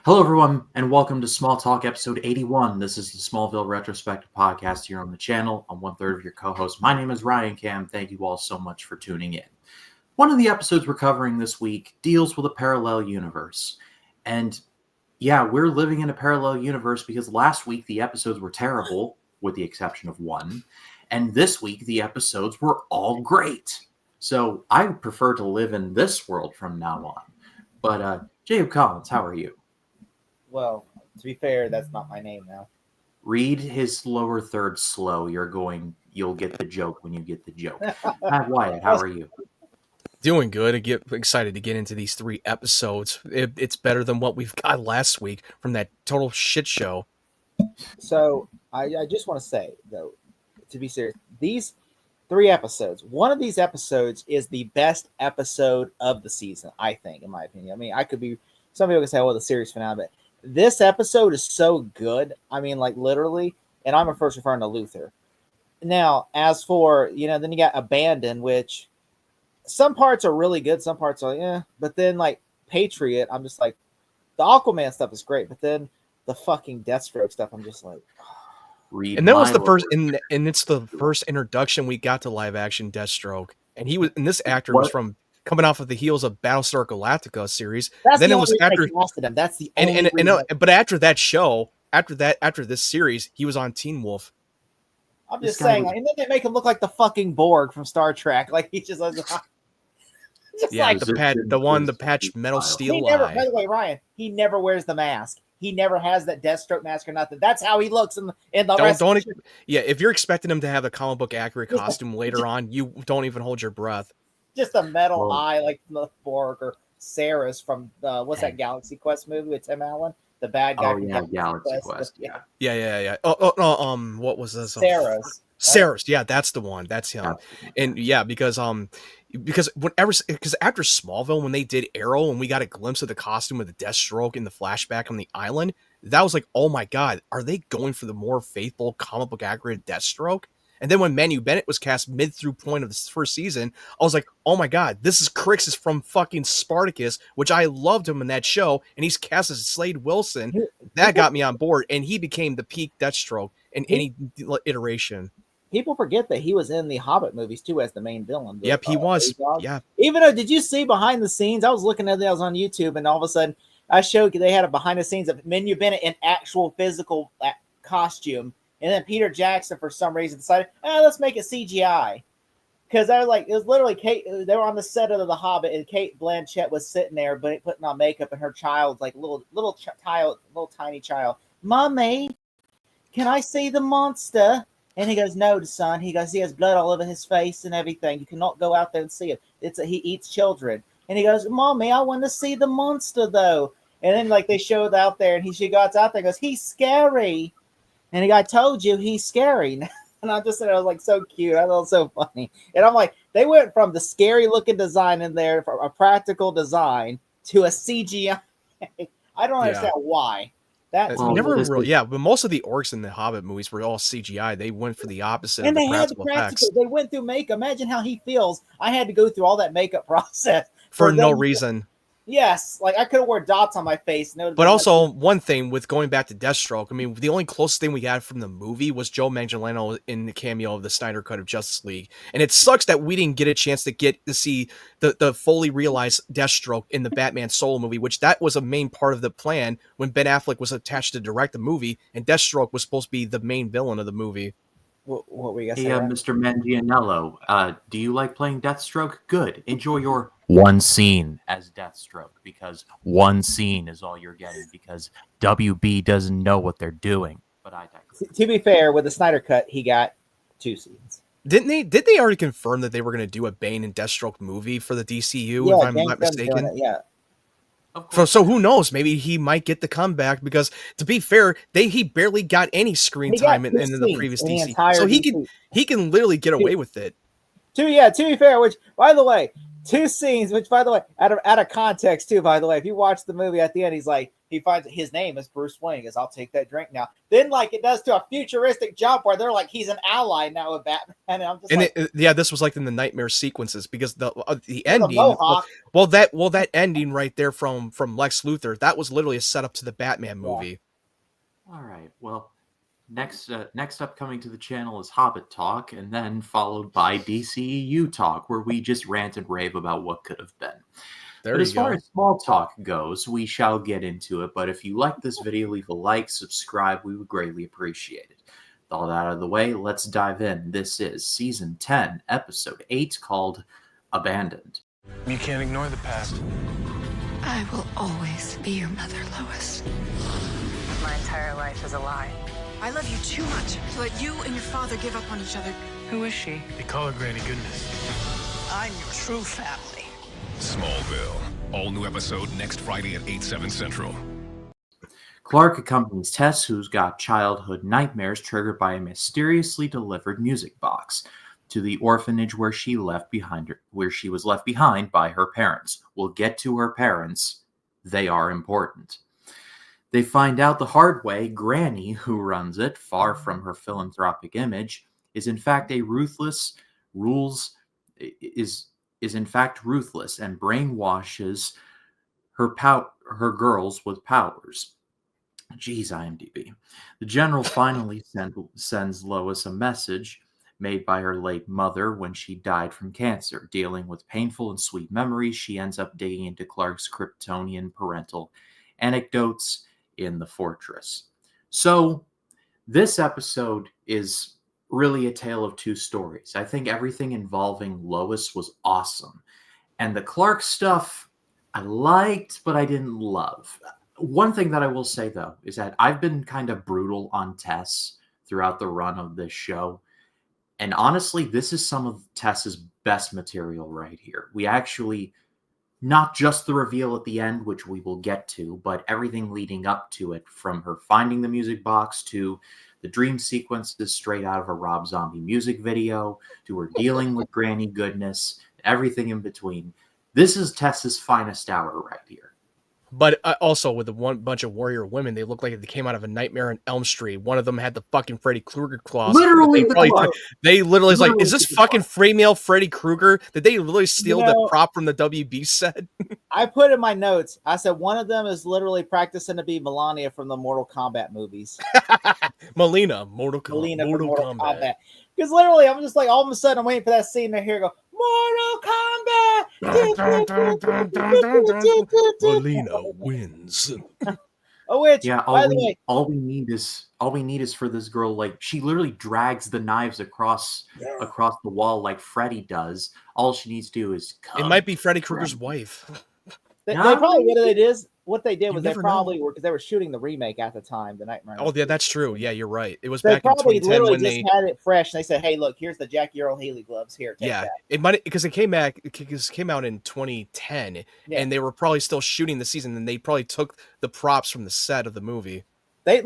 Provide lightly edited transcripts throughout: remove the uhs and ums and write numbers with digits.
Hello, everyone, and welcome to Smalltalk episode 81. This is the Smallville retrospective podcast here on the channel. I'm one third of your co-host. My name is Ryan Cam. Thank you all so much for tuning in. One of the episodes we're covering this week deals with a parallel universe. And yeah, we're living in a parallel universe because last week the episodes were terrible, with the exception of one. And this week the episodes were all great. So I prefer to live in this world from now on. But Jacob Collins, how are you? Well, to be fair, that's not my name now. Read his lower third slow. You'll get the joke when you get the joke. Matt Wyatt, how are you? Doing good. I get excited to get into these 3 episodes. It's better than what we've got last week from that total shit show. So I just want to say, though, to be serious, these 3 episodes, one of these episodes is the best episode of the season, I think, in my opinion. I mean, some people can say, well, the series finale, but this episode is so good. I mean, like literally, and I'm first referring to Luther. Now, as for, then you got Abandon, which some parts are really good, some parts are like, but then like Patriot, I'm just like, the Aquaman stuff is great, but then the fucking Deathstroke stuff, I'm just like, and that was the first, and it's the first introduction we got to live action Deathstroke, and this actor was from coming off of the heels of Battlestar Galactica series. That's then the it was after him. That's the only but after that show, after this series, he was on Teen Wolf. I'm just saying, and then they make him look like the fucking Borg from Star Trek. Like he just like the patched metal steel eye. By the way, Ryan, he never wears the mask. He never has that Deathstroke mask or nothing. That's how he looks in the rest. If you're expecting him to have a comic book accurate costume later on, you don't even hold your breath. Just a metal eye like the Borg or Sarah's from what's that Galaxy Quest movie with Tim Allen? The bad guy from Galaxy Quest. Yeah. What was this? Sarah's. Yeah, that's the one. That's him. Yeah. And because after Smallville, when they did Arrow and we got a glimpse of the costume of the Deathstroke in the flashback on the island, that was like, oh my god, are they going for the more faithful comic book accurate Deathstroke? And then when Manu Bennett was cast through point of this first season, I was like, oh my god, this is Crixus from fucking Spartacus, which I loved him in that show, and he's cast as Slade Wilson. That got me on board, and he became the peak Deathstroke in any iteration. People forget that he was in the Hobbit movies too as the main villain. Yep, he was. Yeah. Even though, did you see behind the scenes? I was looking at it, I was on YouTube, and all of a sudden, I showed they had a behind the scenes of Manu Bennett in actual physical costume. And then Peter Jackson, for some reason, decided, let's make it CGI. Because I was like, it was literally Kate. They were on the set of The Hobbit, and Kate Blanchett was sitting there, but putting on makeup, and her child's like little tiny child. Mommy, can I see the monster? And he goes, no, son. He goes, he has blood all over his face and everything. You cannot go out there and see it. He eats children. And he goes, Mommy, I want to see the monster though. And then like they showed out there, and she goes out there, and goes, he's scary. And I told you he's scary. And I just said, I was like, so cute. I thought it was so funny. And I'm like, they went from the scary looking design in there, from a practical design, to a CGI. I don't understand why. But most of the orcs in the Hobbit movies were all CGI. They went for the opposite. And of they had the practical. They went through makeup. Imagine how he feels. I had to go through all that makeup process for no reason. Yes, like I could have worn dots on my face. But also, one thing with going back to Deathstroke, I mean, the only closest thing we got from the movie was Joe Manganiello in the cameo of the Snyder Cut of Justice League. And it sucks that we didn't get a chance to see the fully realized Deathstroke in the Batman solo movie, which that was a main part of the plan when Ben Affleck was attached to direct the movie, and Deathstroke was supposed to be the main villain of the movie. What were you guys saying? Mr. Manganiello, do you like playing Deathstroke? Good. Enjoy your one scene as Deathstroke, because one scene is all you're getting, because WB doesn't know what they're doing. But I digress. To be fair, with the Snyder Cut, he got 2 scenes. Did they already confirm that they were going to do a Bane and Deathstroke movie for the DCU, if I'm not mistaken? Yeah. So who knows? Maybe he might get the comeback, because to be fair, he barely got any screen time in the previous DC. So he can literally get away with it. To be fair, which by the way, 2 scenes, which by the way, out of context too, by the way, if you watch the movie at the end, he's like, he finds his name is Bruce Wayne. He goes, I'll take that drink now. Then like it does to a futuristic jump where they're like he's an ally now with Batman, and I'm just this was like in the nightmare sequences because the a ending. mohawk. Well, that ending right there from Lex Luthor, that was literally a setup to the Batman movie. All right. Well, next up coming to the channel is Hobbit Talk, and then followed by DCEU Talk, where we just rant and rave about what could have been. There But you as far go. as small talk goes, we shall get into it. But if you like this video, leave a like, subscribe. We would greatly appreciate it. With all that out of the way, let's dive in. This is Season 10, Episode 8, called Abandoned. You can't ignore the past. I will always be your mother, Lois. My entire life is a lie. I love you too much to let you and your father give up on each other. Who is she? They call her Granny Goodness. I'm your true family. Smallville. All new episode next Friday at 8/7 Central. Clark accompanies Tess, who's got childhood nightmares triggered by a mysteriously delivered music box, to the orphanage where she was left behind by her parents. We'll get to her parents. They are important. They find out the hard way Granny, who runs it, far from her philanthropic image, is in fact ruthless and brainwashes her girls with powers. Jeez, IMDb. The general finally sends Lois a message made by her late mother when she died from cancer. Dealing with painful and sweet memories, she ends up digging into Clark's Kryptonian parental anecdotes in the fortress. So, this episode is really a tale of two stories. I think everything involving Lois was awesome. And the Clark stuff I liked, but I didn't love. One thing that I will say, though, is that I've been kind of brutal on Tess throughout the run of this show. And honestly, this is some of Tess's best material right here. We actually, not just the reveal at the end, which we will get to, but everything leading up to it, from her finding the music box to the dream sequences straight out of a Rob Zombie music video, to her dealing with Granny Goodness, everything in between. This is Tess's finest hour right here. But also with the one bunch of warrior women, they look like they came out of a Nightmare on Elm Street. One of them had the fucking Freddy Krueger claws. Literally, they literally is like, is this the fucking female Freddy Krueger? Did they literally steal the prop from the WB set? I put in my notes, I said one of them is literally practicing to be Melania from the Mortal Kombat movies. Melina, Mortal Kombat. Kombat. Because literally, I'm just like, all of a sudden, I'm waiting for that scene to hear go, Mortal Kombat! Melina wins. Oh, which, Yeah, by the way, all we need is for this girl, like, she literally drags the knives across the wall like Freddy does. All she needs to do is It might be Freddy Krueger's wife. they probably what they did was they never probably know. were, because they were shooting the remake at the time, the Nightmare. Oh, yeah, that's true. Yeah, you're right. It was They back in probably 2010 literally when just they... had it fresh, and they said, "Hey, look, here's the Jackie Earl Haley gloves. Here, take that." It might, because it came out in 2010, and they were probably still shooting the season, and they probably took the props from the set of the movie. They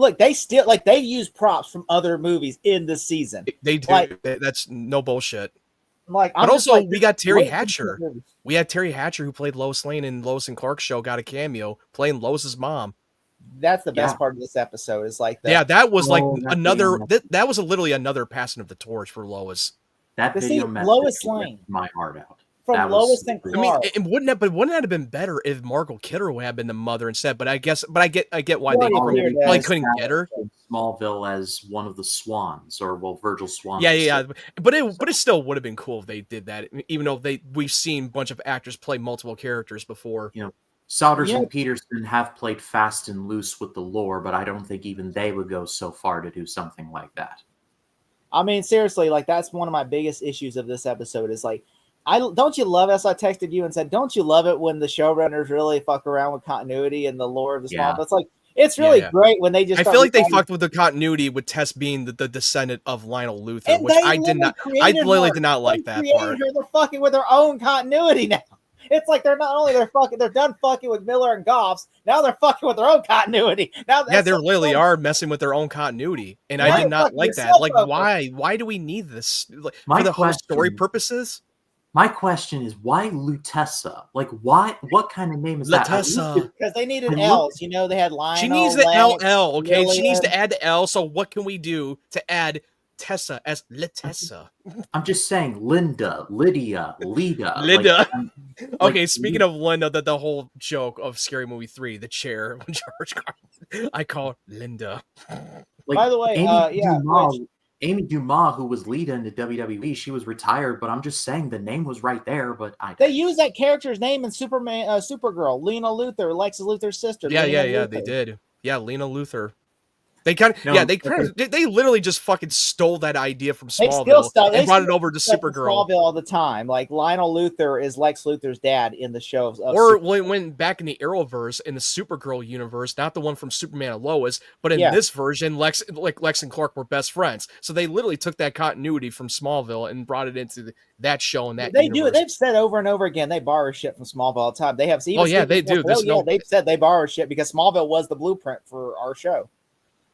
use props from other movies in this season. They do. Like, That's no bullshit. But also, we got Terry Hatcher. We had Terry Hatcher, who played Lois Lane in Lois and Clark's show, got a cameo playing Lois's mom. That's the best part of this episode. Is like that was like another. That was literally another passing of the torch for Lois. That video Lois Lane, my heart out. From Lois and Clark. I mean, wouldn't that have been better if Margot Kidder had been the mother instead? But I get why they probably couldn't get her. Smallville as one of the Swans, or Virgil Swan. Yeah. But it still would have been cool if they did that, even though we've seen a bunch of actors play multiple characters before. You know, Souders and Peterson have played fast and loose with the lore, but I don't think even they would go so far to do something like that. I mean, seriously, like, that's one of my biggest issues of this episode is like, don't you love it? As I texted you and said, don't you love it when the showrunners really fuck around with continuity and the lore of the Smallville? It's like, it's really great when they just. I feel like they fucked with the continuity with Tess being the descendant of Lionel Luthor, and which I did not. I literally did not like that part. They're fucking with their own continuity now. It's like they're done fucking with Miller and Goffs. Now they're fucking with their own continuity. Now, they literally are messing with their own continuity, and I did not like that. Like, why? Why do we need this? Like, for the whole story purposes? My question is, why Lutessa? Like, why? What kind of name is that? Lutessa. Because they needed I looked- L's. You know, they had Lionel. She needs the Lex, LL, okay? She needs to Lillian. add the L. So what can we do to add Tessa as Lutessa? I'm just saying, Linda, Lydia, Lita. Linda. Like, Okay, speaking of Linda, the whole joke of Scary Movie 3, the chair, George Carlin, I call her Linda. like By the way, Amy Dumas, who was Lita in the WWE, she was retired, but I'm just saying the name was right there. But they use that character's name in Supergirl. Lena Luthor, Lex Luthor's sister. Yeah, Lena yeah, Luthor. they did. Yeah, Lena Luthor. They kind of, No, they literally just fucking stole that idea from They still Smallville and brought it over to stuff in Supergirl. Smallville all the time. Like Lionel Luthor is Lex Luthor's dad in the show. Or when back in the Arrowverse, in the Supergirl universe, not the one from Superman and Lois, but in this version, Lex and Clark were best friends. So they literally took that continuity from Smallville and brought it into that show and that they universe. do. They've said over and over again they borrow shit from Smallville all the time. They have. Even they do. They've said they borrow shit because Smallville was the blueprint for our show.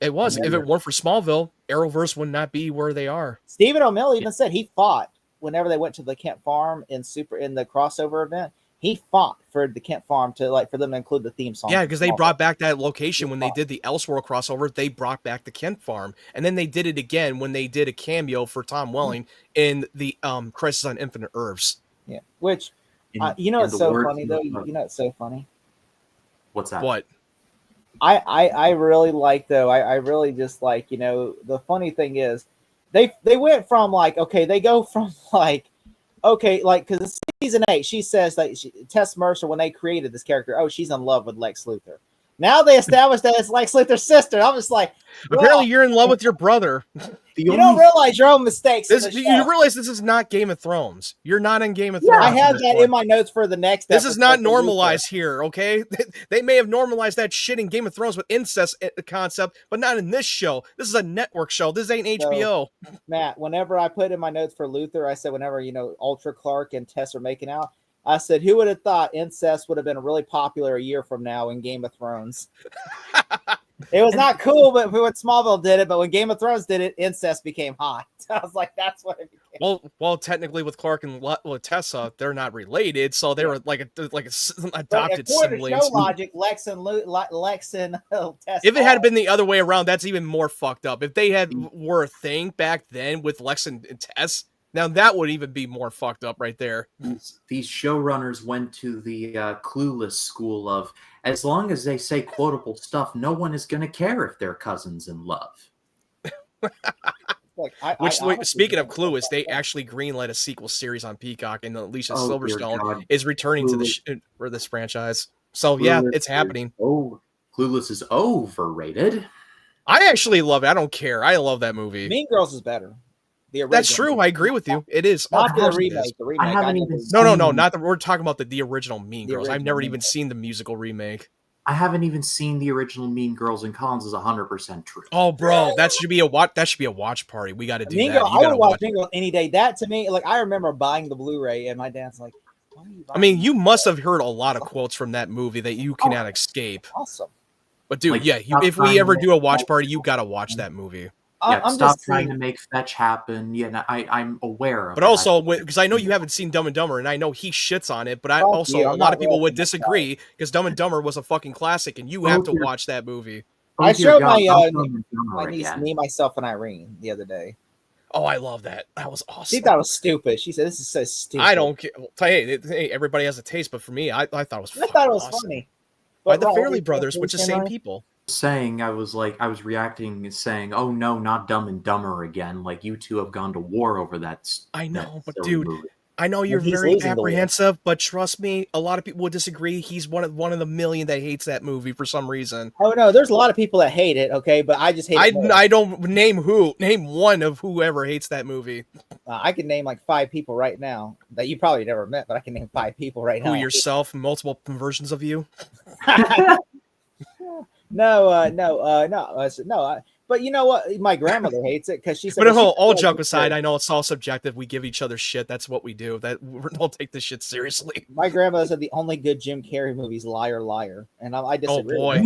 It was. If it weren't for Smallville, Arrowverse would not be where they are. Stephen O'Malley even said he fought whenever they went to the Kent Farm in the crossover event. He fought for the Kent Farm for them to include the theme song. Yeah, because they brought back that location when they did the Elseworld crossover. They brought back the Kent Farm, and then they did it again when they did a cameo for Tom Welling in the Crisis on Infinite Earths. Yeah, which it's so funny though. It's so funny. What's that? What? I really like though. I really just like, the funny thing is they went from they go from because season 8 she says that Tess Mercer, when they created this character, she's in love with Lex Luthor. Now they established that it's Lex Luthor's sister. I'm just like, apparently you're in love with your brother. You don't realize your own mistakes. You realize this is not Game of Thrones. You're not in Game of Thrones. I have that in my notes for the next episode. This is not normalized here, okay? They may have normalized that shit in Game of Thrones with incest concept, but not in this show. This is a network show. This ain't HBO. So, Matt, whenever I put in my notes for Luthor, I said whenever, Ultra Clark and Tess are making out, I said, who would have thought incest would have been really popular a year from now in Game of Thrones? It was not cool, but when Smallville did it, but when Game of Thrones did it, incest became hot. I was like, that's what it became. Well, technically with Clark and Tessa, they're not related, so they were like adopted siblings. Show logic, Lex and Tessa. If it had been the other way around, that's even more fucked up. If they were a thing back then with Lex and Tess, now that would even be more fucked up right there. These showrunners went to the clueless school of, as long as they say quotable stuff, no one is going to care if they're cousins in love. Speaking of clueless, they actually greenlit a sequel series on Peacock, and Alicia Silverstone is returning to for this franchise. So Clueless, it's happening. Clueless is overrated. I actually love it. I don't care. I love that movie. Mean Girls is better. That's true. I agree with you. It is. Not the remake. The remake. I haven't even No. Not the. We're talking about the original Mean Girls. I've never even seen the musical remake. I haven't even seen the original Mean Girls, and Collins is 100% true. Oh, bro, that should be a watch party. We got to do that. I would watch Mean Girls any day. That to me, I remember buying the Blu-ray, and my dad's like, "Why are you buying you must have heard a lot of quotes from that movie that you cannot escape." Awesome. But dude, if we ever do a watch party, you got to watch that movie. Stop trying to make fetch happen. Yeah, I'm aware of. But also, because I know you haven't seen Dumb and Dumber, and I know he shits on it, but a lot of people would disagree because Dumb and Dumber was a fucking classic, and you have to watch that movie. I showed my niece, Me, Myself, and Irene the other day. Oh, I love that. That was awesome. She thought it was stupid. She said, "This is so stupid." I don't care. Hey, everybody has a taste, but for me, I thought it was. Funny. By the Fairley Brothers, which is the same people. I was reacting saying, "Oh no, not Dumb and Dumber again!" Like you two have gone to war over that. I know, but dude, movie. I know you're very apprehensive, but trust me, a lot of people would disagree. He's one of the million that hates that movie for some reason. Oh no, there's a lot of people that hate it. Okay, but I just hate it. I don't name one of whoever hates that movie. I can name 5 people right now that you probably never met, but I can name 5 people right now. Who, yourself, multiple versions of you? No. But you know what? My grandmother hates it because she said. But all joke aside, I know it's all subjective. We give each other shit. That's what we do. Don't take this shit seriously. My grandmother said the only good Jim Carrey movie is Liar, Liar, and I disagree. Oh boy.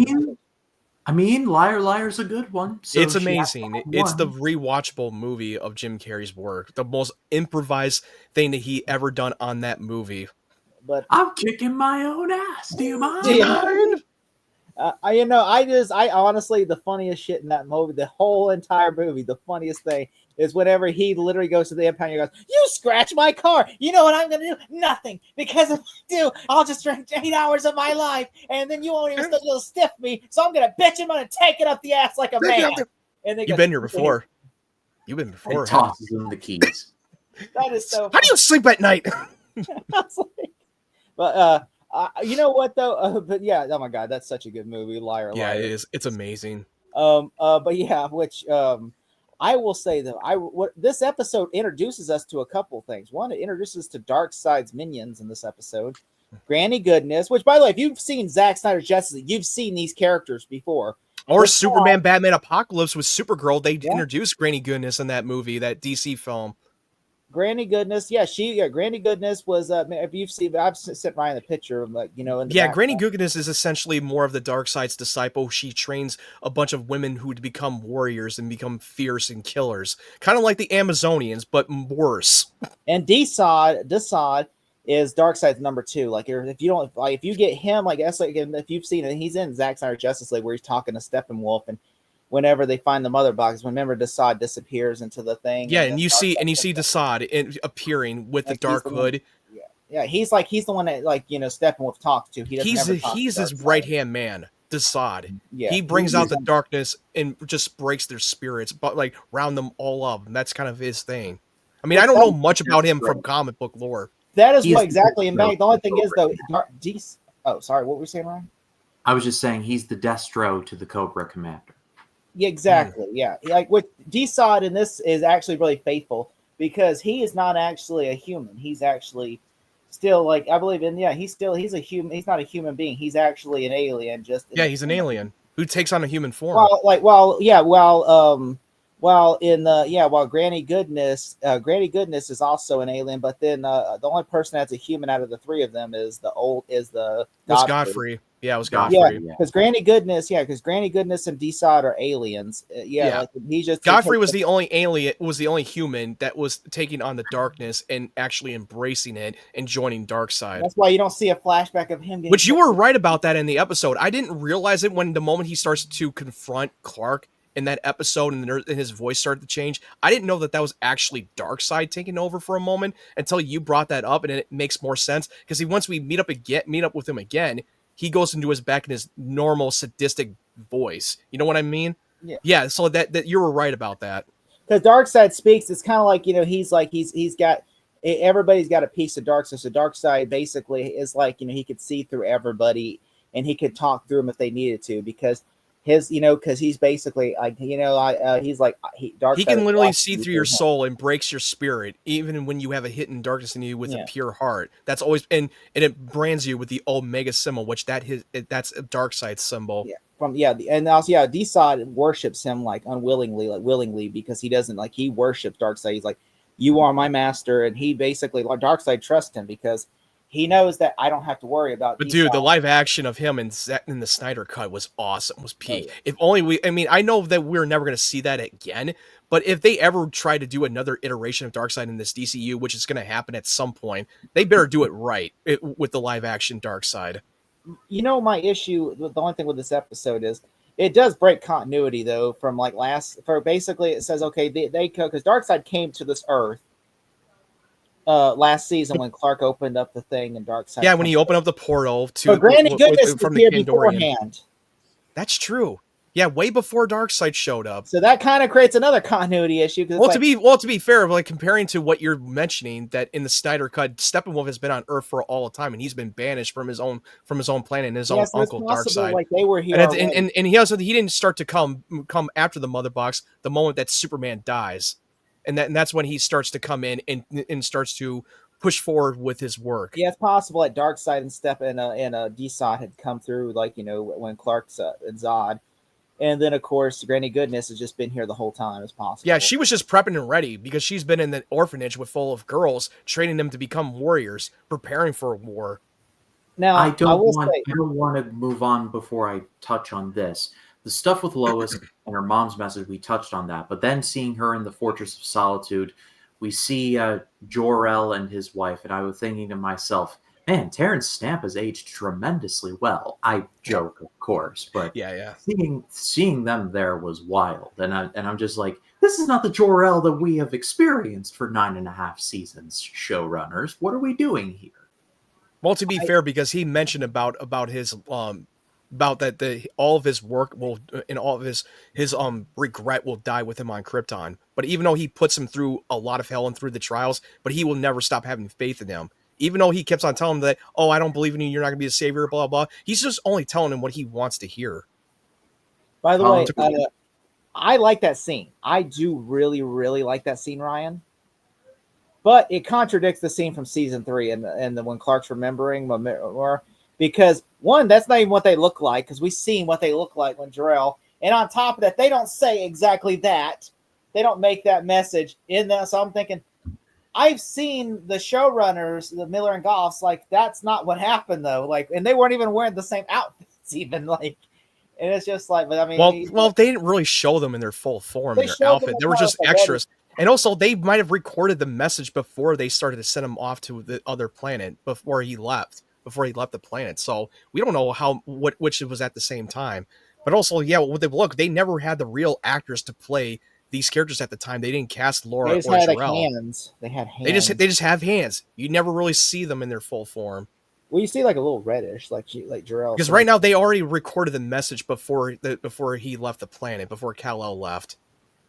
I mean, Liar Liar's a good one. So It's she has to amazing. have It's the one. rewatchable movie of Jim Carrey's work. The most improvised thing that he ever done on that movie. But I'm kicking my own ass. Do you Do you mind? mind? I honestly, the funniest shit in that movie, the whole entire movie, the funniest thing is whenever he literally goes to the impound and goes, "You scratch my car. You know what I'm gonna do? Nothing. Because if I do, I'll just drink 8 hours of my life, and then you won't even still stiff me. So I'm gonna bitch and I'm gonna take it up the ass like a man." And they You've been here before. You've been before. And tosses him the keys. That is so. How do you sleep at night? But you know what though? But yeah, oh my god, that's such a good movie, Liar Yeah, Liar. it is. It's amazing. But yeah, which I will say though, what this episode introduces us to a couple things. One, it introduces us to Darkseid's minions in this episode. Granny Goodness, which by the way, if you've seen Zack Snyder's Justice League, you've seen these characters before. Or But Superman, Batman, Apocalypse with Supergirl. They Yeah. introduced Granny Goodness in that movie, that DC film. Granny Goodness, Granny Goodness was if you've seen, I've sent Ryan the picture of like in the Yeah, Granny background. Goodness is essentially more of the Darkseid's disciple. She trains a bunch of women who become warriors and become fierce and killers, kind of like the Amazonians, but worse. And Desaad is Darkseid's number 2. Like if you don't like if you get him, like that's like if you've seen it, he's in Zack Snyder's Justice League where he's talking to Steppenwolf, and whenever they find the mother box, remember Desaad disappears into the thing. Yeah, and you see Desaad appearing with the Like, dark hood. Yeah, he's the one that Steppenwolf talks to. He doesn't He's ever talk to his Darkseid. right hand man, Desaad. Yeah, He brings he's- out the darkness and just breaks their spirits, but like round them all up. And that's kind of his thing. I mean, I don't know much about him from comic book lore. That is He what is exactly. And the the only thing is though, oh, sorry, what were we saying, Ryan? I was just saying he's the Destro to the Cobra Commander. Yeah, exactly. Yeah, like with Desaad in this is actually really faithful because he is not actually a human. He's actually still like I believe in. Yeah, he's a human. He's not a human being. He's actually an alien. He's an alien who takes on a human form. While Granny Goodness is also an alien, but then the only person that's a human out of the 3 of them is Godfrey. Yeah, it was Godfrey. Yeah, because Granny Goodness and Desaad are aliens. Like he just Godfrey was the only alien, was the only human that was taking on the darkness and actually embracing it and joining Darkseid. That's why you don't see a flashback of him. Which you were right about that in the episode. I didn't realize it when the moment he starts to confront Clark in that episode and his voice started to change. I didn't know that was actually Darkseid taking over for a moment until you brought that up, and it makes more sense because once we meet up with him again, he goes into his back in his normal sadistic voice. You know what I mean? Yeah. So that you were right about that. Because Darkseid speaks, it's kind of like he's got everybody's got a piece of Darkseid. So Darkseid basically is like he could see through everybody and he could talk through them if they needed to because because he's basically Darkseid. He can literally see through your soul and breaks your spirit, even when you have a hidden darkness in you with a pure heart. That's always and it brands you with the Omega symbol, which that's a Darkseid symbol. Desaad worships him willingly because he doesn't he worships Darkseid. He's like, you are my master, and he basically Darkseid trusts him because he knows that I don't have to worry about. But dude, the live action of him in the Snyder cut was awesome. Was peak. If only I know that we're never going to see that again. But if they ever try to do another iteration of Darkseid in this DCU, which is going to happen at some point, they better do it right with the live action Darkseid. My issue, the only thing with this episode is it does break continuity though. From basically it says okay they because Darkseid came to this Earth. Last season when Clark opened up the thing and Darkseid. Yeah, when he opened up the portal to Granny Goodness from appeared the beforehand. That's true. Yeah, way before Darkseid showed up. So that kind of creates another continuity issue. To be fair, comparing to what you're mentioning, that in the Snyder cut, Steppenwolf has been on Earth for all the time, and he's been banished from his own planet and his own uncle Darkseid. Like they were here, and he didn't start to come after the Mother Box the moment that Superman dies. And that's when he starts to come in and starts to push forward with his work. Yeah, it's possible that Darkseid and Desaad had come through, when Clark's and Zod, and then of course Granny Goodness has just been here the whole time. It's possible. Yeah, she was just prepping and ready because she's been in the orphanage full of girls, training them to become warriors, preparing for war. Now I don't want to move on before I touch on this. The the stuff with Lois and her mom's message, we touched on that. But then seeing her in the Fortress of Solitude, we see Jor-El and his wife, and I was thinking to myself, man, Terrence Stamp has aged tremendously well. I joke, of course, but Yeah. seeing them there was wild, and I'm just like, this is not the Jor-El that we have experienced for 9.5 seasons, showrunners. What are we doing here? Well, to be fair, because he mentioned about his about that all of his work will and all of his regret will die with him on Krypton. But even though he puts him through a lot of hell and through the trials, but he will never stop having faith in him. Even though he keeps on telling him that, oh, I don't believe in you, you're not gonna be a savior, blah blah. He's just only telling him what he wants to hear. By the way, I like that scene. I do really, really like that scene, Ryan. But it contradicts the scene from season 3 and the when Clark's remembering more, because one, that's not even what they look like, because we've seen what they look like when Jor-El, and on top of that, they don't say exactly that. They don't make that message in that. So I'm thinking, I've seen the showrunners, the Miller and Goffs, like that's not what happened though. Like, and they weren't even wearing the same outfits, even like. And it's just like, but I mean, well, they didn't really show them in their full form, in their outfit. They were just extras. And also, they might have recorded the message before they started to send him off to the other planet before he left the planet. So we don't know which it was at the same time. But also, yeah, they never had the real actors to play these characters at the time. They didn't cast Laura or Jor-El. Hands. They had hands. They just have hands. You never really see them in their full form. Well, you see like a little reddish, like Jor-El. Because right now they already recorded the message before he left the planet, before Kal-El left.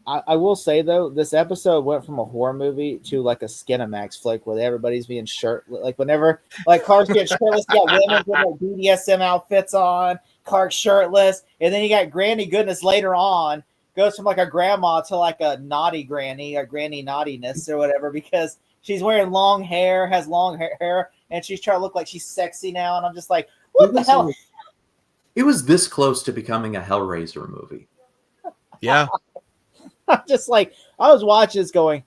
I will say though, this episode went from a horror movie to like a Skinamax flick where everybody's being like whenever like Clark's getting shirtless, you got women with their BDSM outfits on, Clark's shirtless, and then you got Granny Goodness later on, goes from like a grandma to like a naughty granny, or granny naughtiness or whatever, because she's wearing long hair, has long hair, and she's trying to look like she's sexy now, and I'm just like, what the hell? It was this close to becoming a Hellraiser movie. Yeah. I'm just like, I was watching this going,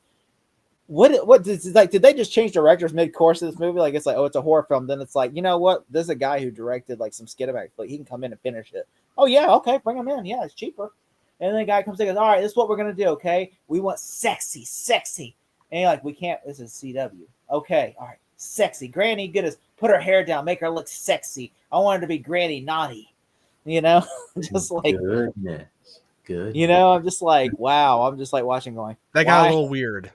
what did they just change directors mid-course of this movie? Like, it's like, oh, it's a horror film. Then it's like, you know what? There's a guy who directed like some Skidamax flick. He can come in and finish it. Oh, yeah, okay, bring him in. Yeah, it's cheaper. And then the guy comes in and goes, all right, this is what we're going to do, okay? We want sexy. And you're like, we can't, this is CW. Okay, all right, sexy. Granny Goodness, put her hair down, make her look sexy. I want her to be Granny Naughty. You know? Just like, goodness. Good. You know, I'm just like, wow. I'm just like watching going, that got a little weird.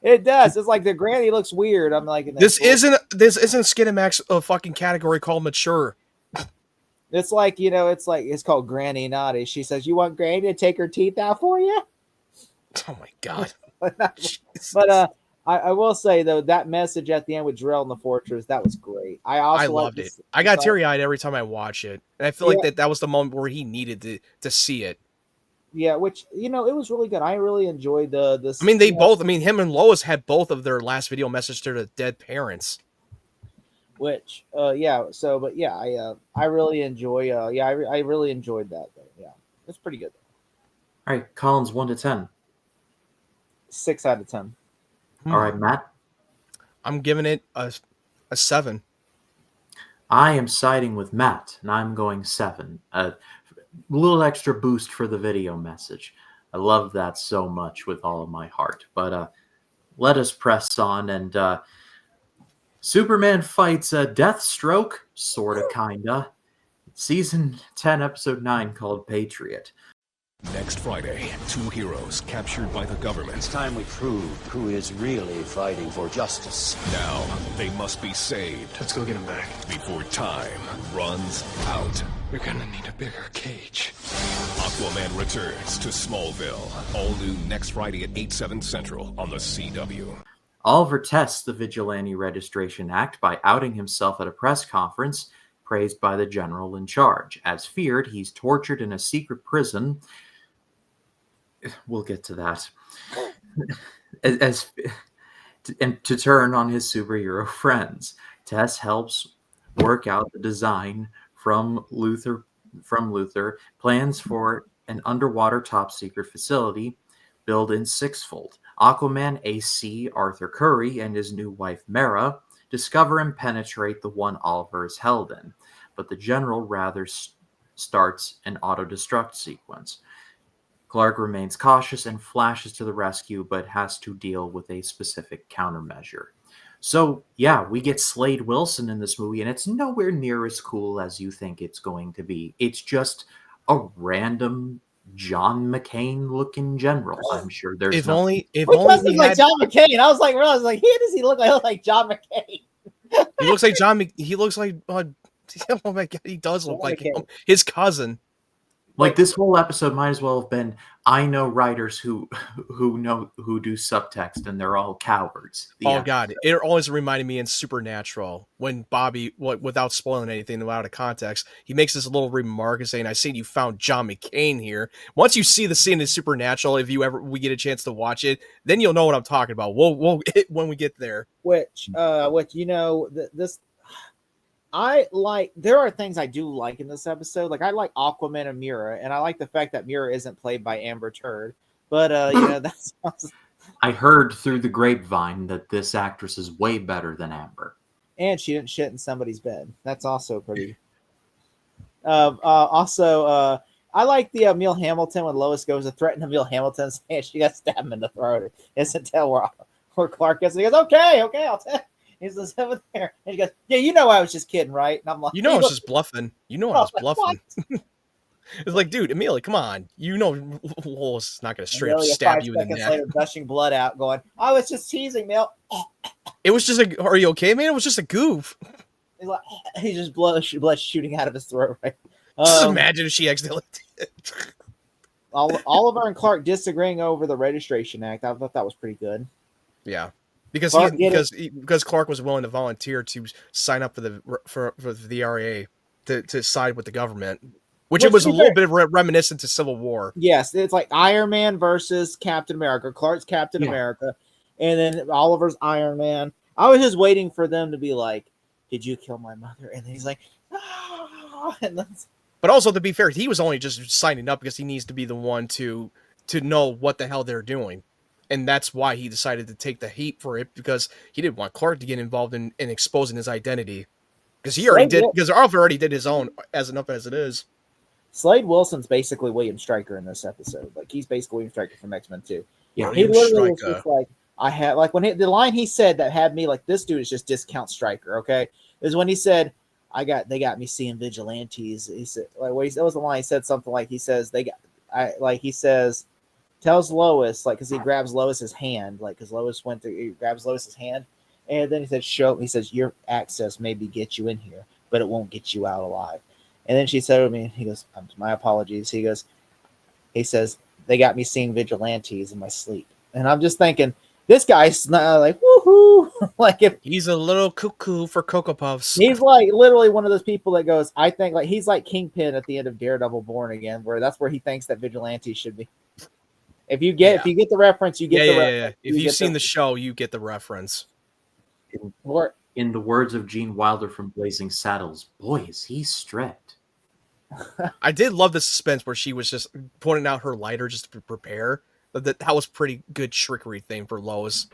It does. It's like the granny looks weird. I'm like, this isn't Skinamax a fucking category called mature. It's like, you know, it's called Granny Naughty. She says, you want Granny to take her teeth out for you? Oh my God. But I will say though, that message at the end with Jor-El in the fortress, that was great. I loved it. I got teary-eyed every time I watch it. And I feel like that was the moment where he needed to see it. Yeah, which, you know, it was really good. I really enjoyed this. I mean, him and Lois had both of their last video message to their dead parents. Which, yeah. So, but yeah, I really enjoy. I really enjoyed that. Though. Yeah, it's pretty good. All right, Collins, 1 to 10. 6 out of 10. All right, Matt. I'm giving it a 7. I am siding with Matt, and I'm going 7. A little extra boost for the video message. I love that so much with all of my heart. But let us press on, and Superman fights a Deathstroke, sorta, kinda. Season 10, episode 9, called Patriot. Next Friday, 2 heroes captured by the government. It's time we prove who is really fighting for justice. Now, they must be saved Let's go get him back. before time runs out. We're gonna need a bigger cage. Aquaman returns to Smallville. All new next Friday at 8/7 Central on the CW. Oliver tests the Vigilante Registration Act by outing himself at a press conference, praised by the general in charge. As feared, he's tortured in a secret prison. We'll get to that. And to turn on his superhero friends. Tess helps work out the design from Luthor, plans for an underwater top secret facility built in Sixfold. Aquaman, AC, Arthur Curry, and his new wife Mara discover and penetrate the one Oliver is held in, but the general rather starts an auto-destruct sequence. Clark remains cautious and flashes to the rescue, but has to deal with a specific countermeasure. So, yeah, we get Slade Wilson in this movie, and it's nowhere near as cool as you think it's going to be. It's just a random John McCain-looking general. I'm sure there's If nothing. only He we does look like had. John McCain. I was like, who does he look like? He looks like John McCain. He looks like John. He looks like. Oh my god, he does look John like McCain. his cousin. Like, this whole episode might as well have been, I know writers who do subtext, and they're all cowards. The Oh end. god, it always reminded me in Supernatural when Bobby, without spoiling anything out of context, he makes this little remark and saying, "I seen you found John McCain here." Once you see the scene in Supernatural, if we get a chance to watch it, then you'll know what I'm talking about. We'll when we get there. Which this I like. There are things I do like in this episode. Like, I like Aquaman and Mira, and I like the fact that Mira isn't played by Amber Turd. But that's I heard through the grapevine that this actress is way better than Amber. and she didn't shit in somebody's bed. That's also pretty. I like the Emil Hamilton when Lois goes to threaten Emil Hamilton, saying she got stabbed in the throat. Isn't tell where Clark is. And he goes, okay, I'll tell. He's just over there, and he goes, "Yeah, I was just kidding, right?" And I'm like, I was just bluffing. I was bluffing. What? It's like, dude, Amelia, come on. Lois is not going to straight up Amelia stab 5 you in the seconds neck. later, gushing blood out, going, "I was just teasing, Mel." It was just are you okay, man? It was just a goof. He's like, he just blood shooting out of his throat. Right? Just imagine if she accidentally did. Oliver and Clark disagreeing over the Registration Act. I thought that was pretty good. Yeah. Because because Clark was willing to volunteer to sign up for the RA to side with the government, which it was a little bit reminiscent to Civil War. Yes, it's like Iron Man versus Captain America. Clark's Captain America, and then Oliver's Iron Man. I was just waiting for them to be like, "Did you kill my mother?" And then he's like, "Ah!" But also, to be fair, he was only just signing up because he needs to be the one to know what the hell they're doing. And that's why he decided to take the heat for it, because he didn't want Clark to get involved in exposing his identity. Because Oliver already did his own enough as it is. Slade Wilson's basically William Stryker in this episode. Like, he's basically William Stryker from X-Men 2. Yeah, he literally was just like, the line he said that had me like, this dude is just discount Stryker, okay? Is when he said, they got me seeing vigilantes. He said, that was the line he said, something like, he says, tells Lois, like, because he grabs Lois's hand, like, because he grabs Lois's hand, and then he said, he says, your access maybe get you in here, but it won't get you out alive. And then she said to me, he goes, my apologies. He says, they got me seeing vigilantes in my sleep. And I'm just thinking, this guy's not like, woohoo. Like, if he's a little cuckoo for Cocoa Puffs. He's like literally one of those people that goes, I think, like, he's like Kingpin at the end of Daredevil Born Again, where that's where he thinks that vigilantes should be. If you get the reference, you get the reference. If you've seen the show, you get the reference. In the words of Gene Wilder from Blazing Saddles, boy, is he stripped. I did love the suspense where she was just pointing out her lighter just to prepare. That was pretty good trickery thing for Lois.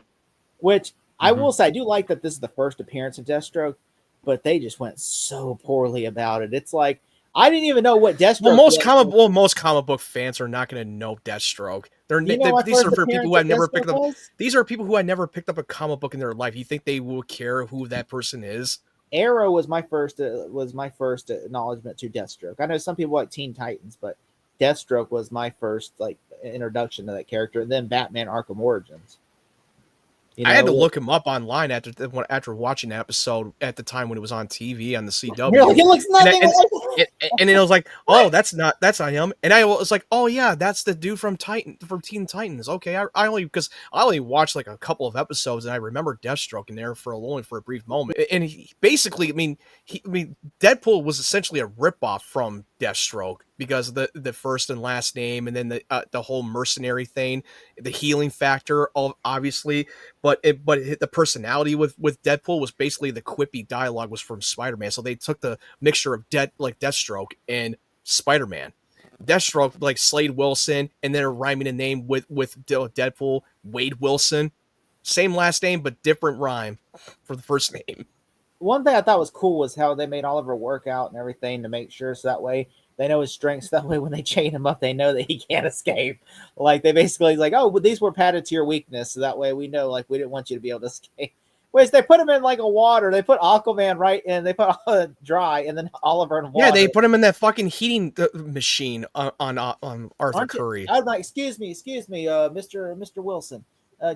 Which I will say, I do like that this is the first appearance of Deathstroke, but they just went so poorly about it. It's like, I didn't even know what Deathstroke was. Most comic book fans are not going to know Deathstroke. These are for people who have never picked up. These are people who had never picked up a comic book in their life. You think they will care who that person is? Arrow was my first acknowledgement to Deathstroke. I know some people like Teen Titans, but Deathstroke was my first introduction to that character. And then Batman: Arkham Origins. I had to look him up online after watching that episode at the time when it was on TV on the CW. Like, it looks nothing and then I was like, oh, that's not him. And I was like, oh yeah, that's the dude from Teen Titans. Okay, I only watched like a couple of episodes, and I remember Deathstroke in there for a brief moment. And he basically, Deadpool was essentially a ripoff from Deathstroke because of the first and last name, and then the whole mercenary thing, the healing factor, obviously. But the personality with Deadpool was basically the quippy dialogue was from Spider-Man. So they took the mixture of Deathstroke and Spider-Man. Deathstroke, like Slade Wilson, and then rhyming a name with Deadpool, Wade Wilson. Same last name, but different rhyme for the first name. one thing I thought was cool was how they made Oliver work out and everything to make sure so that way they know his strengths. That way, when they chain him up, they know that he can't escape. Like they basically like, oh, well, these were padded to your weakness, so that way we know like we didn't want you to be able to escape. Whereas they put him in like a water, they put Aquaman right in, they put dry, and then Oliver in water. Yeah, they put him in that fucking heating machine on Arthur Curry. I was like, excuse me, Mr. Wilson,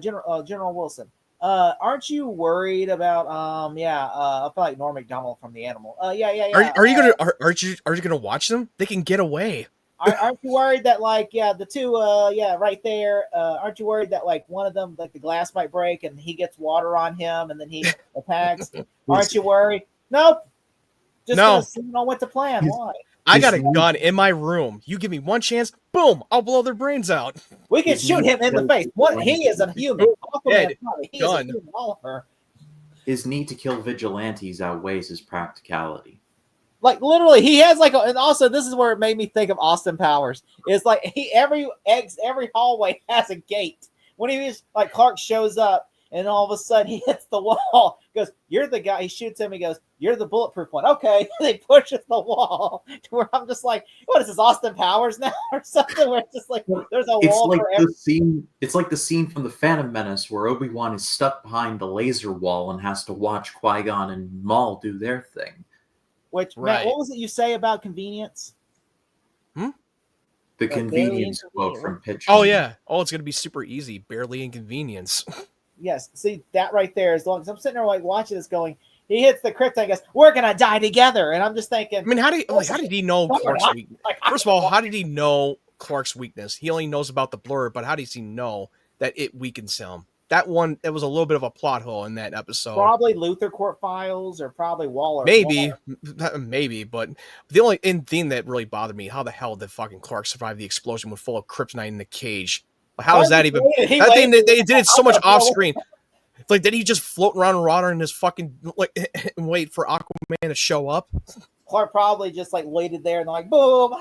General Wilson. Aren't you worried about I feel like Norm Macdonald from The Animal. Yeah. Are you gonna watch them? They can get away. Aren't you worried that like the two right there? Aren't you worried that like one of them like the glass might break and he gets water on him and then he attacks? Aren't you worried? Nope. Just on what to plan. Why? I got a gun in my room. You give me one chance, boom, I'll blow their brains out. We can shoot him in the face. He is a human. Dead. He is a human. Oliver. His need to kill vigilantes outweighs his practicality. Like literally, he has like, and also this is where it made me think of Austin Powers. It's like every hallway has a gate. When he was like Clark shows up, and all of a sudden he hits the wall. He goes, "You're the guy." He shoots him. He goes, "You're the bulletproof one." Okay, they pushes the wall to where I'm just like, "What is this, Austin Powers now or something?" Where it's just like there's a wall like for every. It's like the scene from the Phantom Menace where Obi-Wan is stuck behind the laser wall and has to watch Qui-Gon and Maul do their thing. Which, Matt, what was it you say about convenience? The convenience quote from Pitch. Oh, yeah. Oh, it's going to be super easy. Barely inconvenience. Yes. See, that right there, as long as I'm sitting there like watching this going, he hits the crypt and goes, "We're going to die together." And I'm just thinking. I mean, how did he know Clark's weakness? First of all, how did he know Clark's weakness? He only knows about the blur, but how does he know that it weakens him? That was a little bit of a plot hole in that episode. Probably Luther Court Files or probably Waller. Maybe, but the only thing that really bothered me, how the hell did fucking Clark survive the explosion with full of kryptonite in the cage? How is that even? That thing they did it so much off screen. It's like, did he just float around water in his fucking and wait for Aquaman to show up? Clark probably just like waited there and like boom.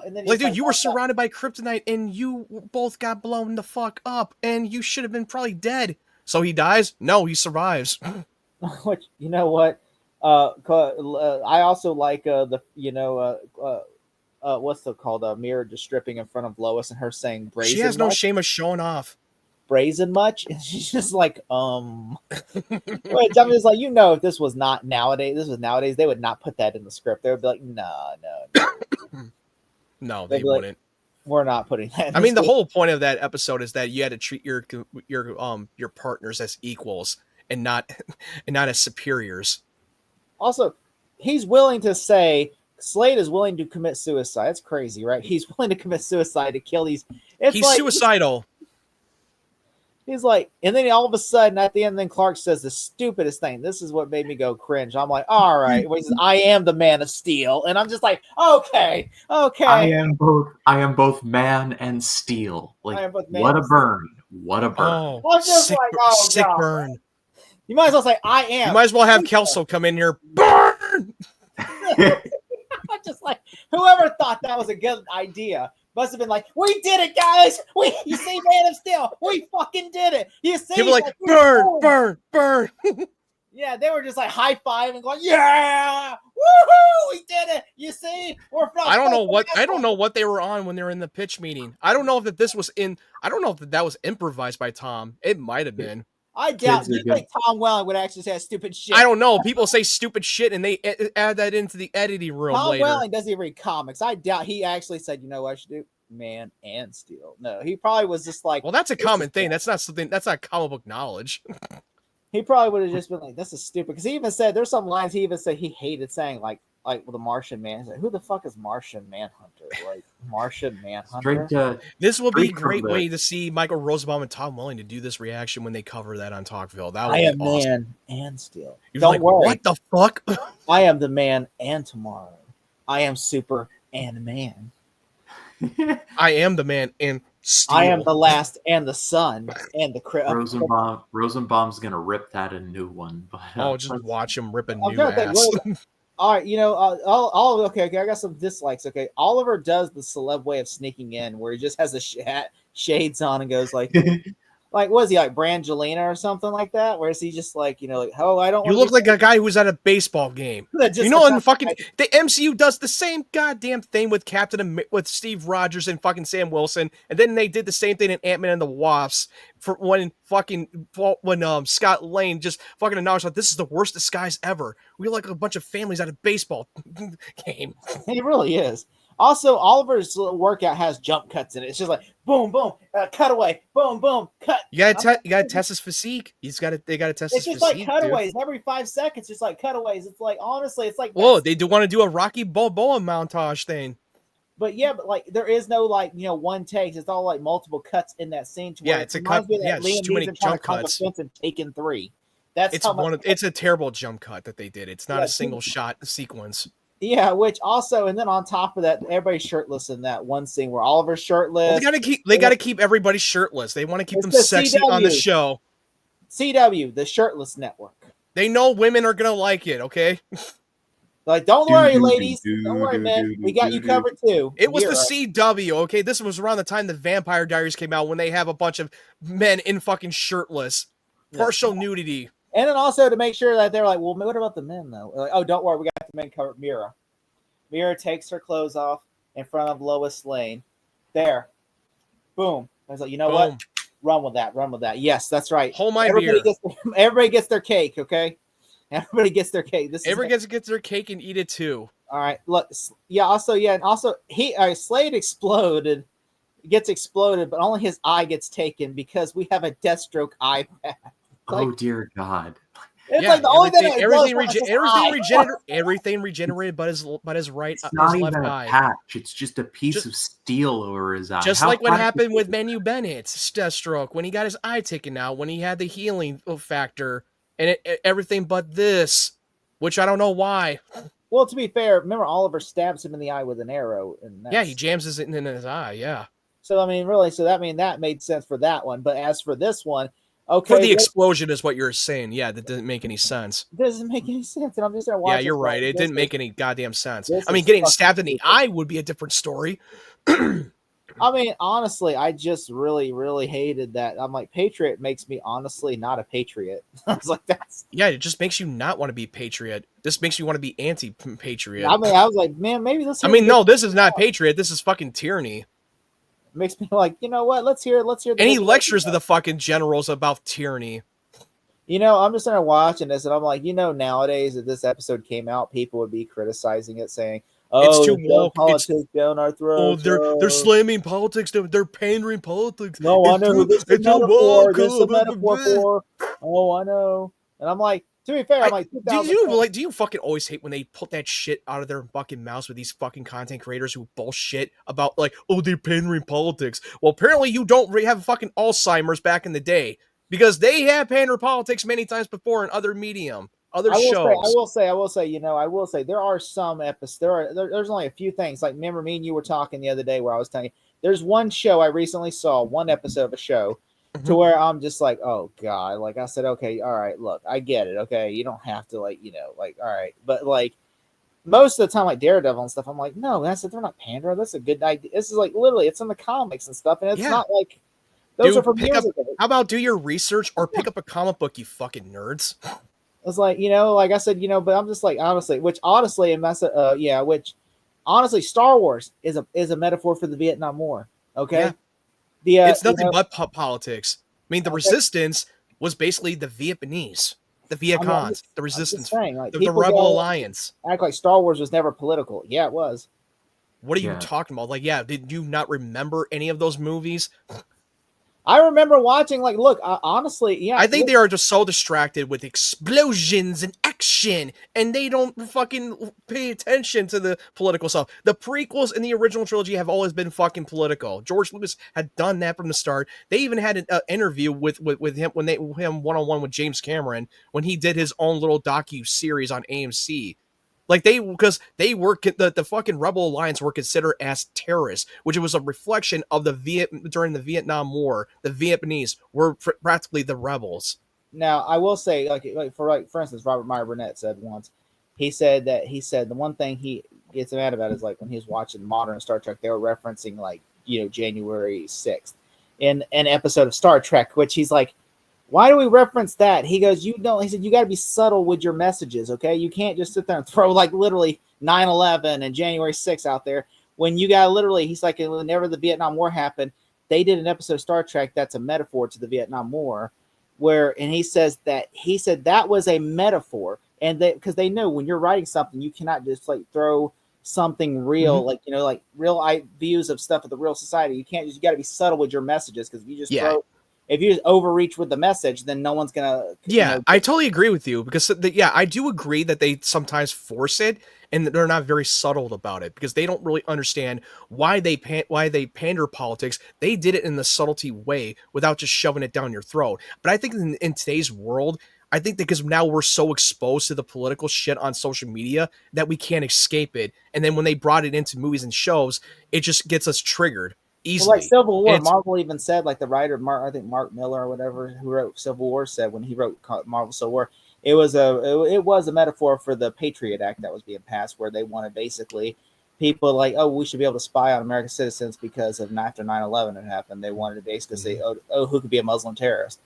And then like, dude, you were surrounded by kryptonite and you both got blown the fuck up and you should have been probably dead. So he dies? No, he survives. Which, you know what? I also like what's it called? Mirror just stripping in front of Lois and her saying brazen. She has no shame of showing off. Brazen much? And she's just like, Which I'm just like, if this was not nowadays, they would not put that in the script. They would be like, no. No, they wouldn't. We're not putting that. I mean, the whole point of that episode is that you had to treat your partners as equals and not as superiors. Also, he's willing to say Slade is willing to commit suicide. That's crazy, right? He's willing to commit suicide to kill these. He's suicidal. He's like, and then all of a sudden at the end, then Clark says the stupidest thing. This is what made me go cringe. I'm like, all right. He says, "I am the Man of Steel," and I'm just like, okay. I am both man and steel. Like, what a burn! What a burn! Oh, I'm just sick God. Burn. You might as well say, "I am." You might as well have Kelso come in here. Burn. I'm just like, whoever thought that was a good idea must have been like, "We did it, guys! You see, Man of Steel, we fucking did it!" You see, people like burn. Yeah, they were just like high fiving, going, "Yeah, woohoo, we did it!" You see, I don't know what they were on when they were in the pitch meeting. I don't know if that was improvised by Tom. It might have been. I doubt you think Tom Welling would actually say stupid shit. I don't know. People say stupid shit and they add that into the editing room Tom later. Welling doesn't even read comics. I doubt he actually said, "You know what I should do? Man and Steel." No, he probably was just like, well, that's a common thing. That's not comic book knowledge. He probably would have just been like, "This is stupid." Because he even said, there's some lines he even said he hated saying, like with the Martian Man. He's like, "Who the fuck is Martian Manhunter?" Like, Martian Manhunter. This will be a great way to see Michael Rosenbaum and Tom Welling to do this reaction when they cover that on Talkville. That would be awesome. Man and Steel. Don't worry. What the fuck? I am the man and tomorrow. I am super and man. I am the man and Steel. I am the last and the sun and the Rosenbaum's gonna rip that a new one. But, just watch him rip a new ass. All right, okay, I got some dislikes. Okay, Oliver does the celeb way of sneaking in, where he just has the shades on and goes like, like, was he like Brangelina or something like that? Where is he just like, like, oh, I don't You want look like a guy who was at a baseball game. Just You know, like, and fucking the MCU does the same goddamn thing with with Steve Rogers and fucking Sam Wilson, and then they did the same thing in Ant-Man and the Wasp for when Scott Lang just fucking announced like this is the worst disguise ever. We look like a bunch of families at a baseball game. He really is. Also, Oliver's workout has jump cuts in it. It's just like boom, boom, cut away, boom, boom, cut. You gotta test his physique. They gotta test his It's just physique. like cutaways dude. every 5 seconds. Just like cutaways. It's like honestly, it's like Whoa, they do want to do a Rocky Balboa montage thing. But yeah, but like there is no like one take. It's all like multiple cuts in that scene. To Yeah, where it's a reminds cut. me of Yeah, that it's Liam too many Neeson trying to jump climb the cuts. fence in Taken 3. That's It's how much. it's a terrible jump cut that they did. It's not Yeah, a single shot sequence. Yeah, which also, and then on top of that, everybody's shirtless in that one scene where Oliver's shirtless. Well, they gotta keep everybody shirtless. They want to keep them the sexy on the CW. show. CW, the Shirtless Network. They know women are gonna like it. Okay, Like, don't worry, ladies. Don't worry, men. We got you covered too. it was You're the right. CW. Okay, this was around the time the Vampire Diaries came out when they have a bunch of men in fucking shirtless, partial nudity. And then also to make sure that they're like, well, what about the men though? Like, oh, don't worry, we got the men covered. Mira takes her clothes off in front of Lois Lane. There, boom. I was like, you know what? Run with that. Yes, that's right. Hold my beer. Everybody gets their cake. Okay, everybody gets their cake. Everybody gets their cake and eat it too. All right. Look. Yeah. Also. Yeah. And also, Slade gets exploded, but only his eye gets taken because we have a Deathstroke eye patch. Oh dear God. It's like the only thing everything regenerated, but his right, it's not his even left a eye. patch. It's just a piece of steel over his eye. Just like what happened with Manu Bennett's Deathstroke when he got his eye taken out, when he had the healing factor, and everything but this, which I don't know why. Well, to be fair, remember Oliver stabs him in the eye with an arrow, and yeah, he jams it in his eye. Yeah. So I mean, really, that made sense for that one. But as for this one. Okay, for the explosion is what you're saying. Yeah, that doesn't make any sense. Doesn't make any sense. And I'm just watching. Yeah, you're right. It didn't make any goddamn sense. I mean, getting stabbed in the eye would be a different story. I mean, honestly, I just really, really hated that. I'm like, Patriot makes me honestly not a patriot. I was like, that's. Yeah, it just makes you not want to be patriot. This makes you want to be anti-patriot. I mean, I was like, man, maybe this. I mean, no, this is not patriot. This is fucking tyranny. Makes me like, you know what? Let's hear. And he lectures to the fucking generals about tyranny. You know, I'm just watching this, and I'm like, nowadays if this episode came out, people would be criticizing it, saying, "Oh, it's too woke. Politics down our throats. Oh, they're slamming politics. They're pandering politics. No, I know who this is a metaphor. This is a metaphor for. Oh, I know. And I'm like, to be fair, I'm like, do you fucking always hate when they put that shit out of their fucking mouths with these fucking content creators who bullshit about like, oh, they're pandering politics. Well, apparently you don't have fucking Alzheimer's back in the day because they have pandered politics many times before in other medium, shows. I will say there are some episodes. There's only a few things. Like, remember me and you were talking the other day where I was telling you there's one show I recently saw, one episode of a show. Mm-hmm. To where I'm just like, oh God, like I said, okay, all right, look, I get it, okay, you don't have to all right, but like most of the time, like Daredevil and stuff, I'm like, no, they're not pandering. That's a good idea. This is like literally, it's in the comics and stuff, and it's not like those are from years ago. How about do your research or pick up a comic book, you fucking nerds? It's like like I said, but I'm just like honestly, which honestly, Star Wars is a metaphor for the Vietnam War. Okay. Yeah. It's nothing but politics. I mean, the resistance was basically the Vietnamese, the Viet Cong, the resistance, the Rebel Alliance. Act like Star Wars was never political. Yeah, it was. What are you talking about? Like, did you not remember any of those movies? I remember watching, honestly, I think they are just so distracted with explosions and action, and they don't fucking pay attention to the political stuff. The prequels in the original trilogy have always been fucking political. George Lucas had done that from the start. They even had an interview with him him one-on-one with James Cameron when he did his own little docu-series on AMC. Like because they were the fucking Rebel Alliance were considered as terrorists, which was a reflection of during the Vietnam War. The Vietnamese were practically the rebels. Now, I will say, for instance, Robert Meyer Burnett said once, he said the one thing he gets mad about is like when he was watching modern Star Trek, they were referencing January 6th. in an episode of Star Trek, which he's like, why do we reference that? He goes, you know, he said, you got to be subtle with your messages, okay? You can't just sit there and throw like literally 9/11 and January 6th out there when you got literally, he's like, whenever the Vietnam War happened, they did an episode of Star Trek that's a metaphor to the Vietnam War, and he said that was a metaphor, and because they know when you're writing something, you cannot just like throw something real, like, you know, like real views of stuff of the real society. You can't just, you got to be subtle with your messages, because if you just if you just overreach with the message, then no one's gonna. I totally agree with you, because I do agree that they sometimes force it and they're not very subtle about it, because they don't really understand why they pander politics. They did it in the subtlety way without just shoving it down your throat. But I think in today's world, I think that because now we're so exposed to the political shit on social media that we can't escape it. And then when they brought it into movies and shows, it just gets us triggered easily. Well, like Civil War, Marvel even said, like the writer, I think Mark Miller or whatever, who wrote Civil War, said when he wrote Marvel Civil War, it was a metaphor for the Patriot Act that was being passed, where they wanted basically people like, oh, we should be able to spy on American citizens because of after 9/11 had happened. They wanted to basically say, oh, who could be a Muslim terrorist?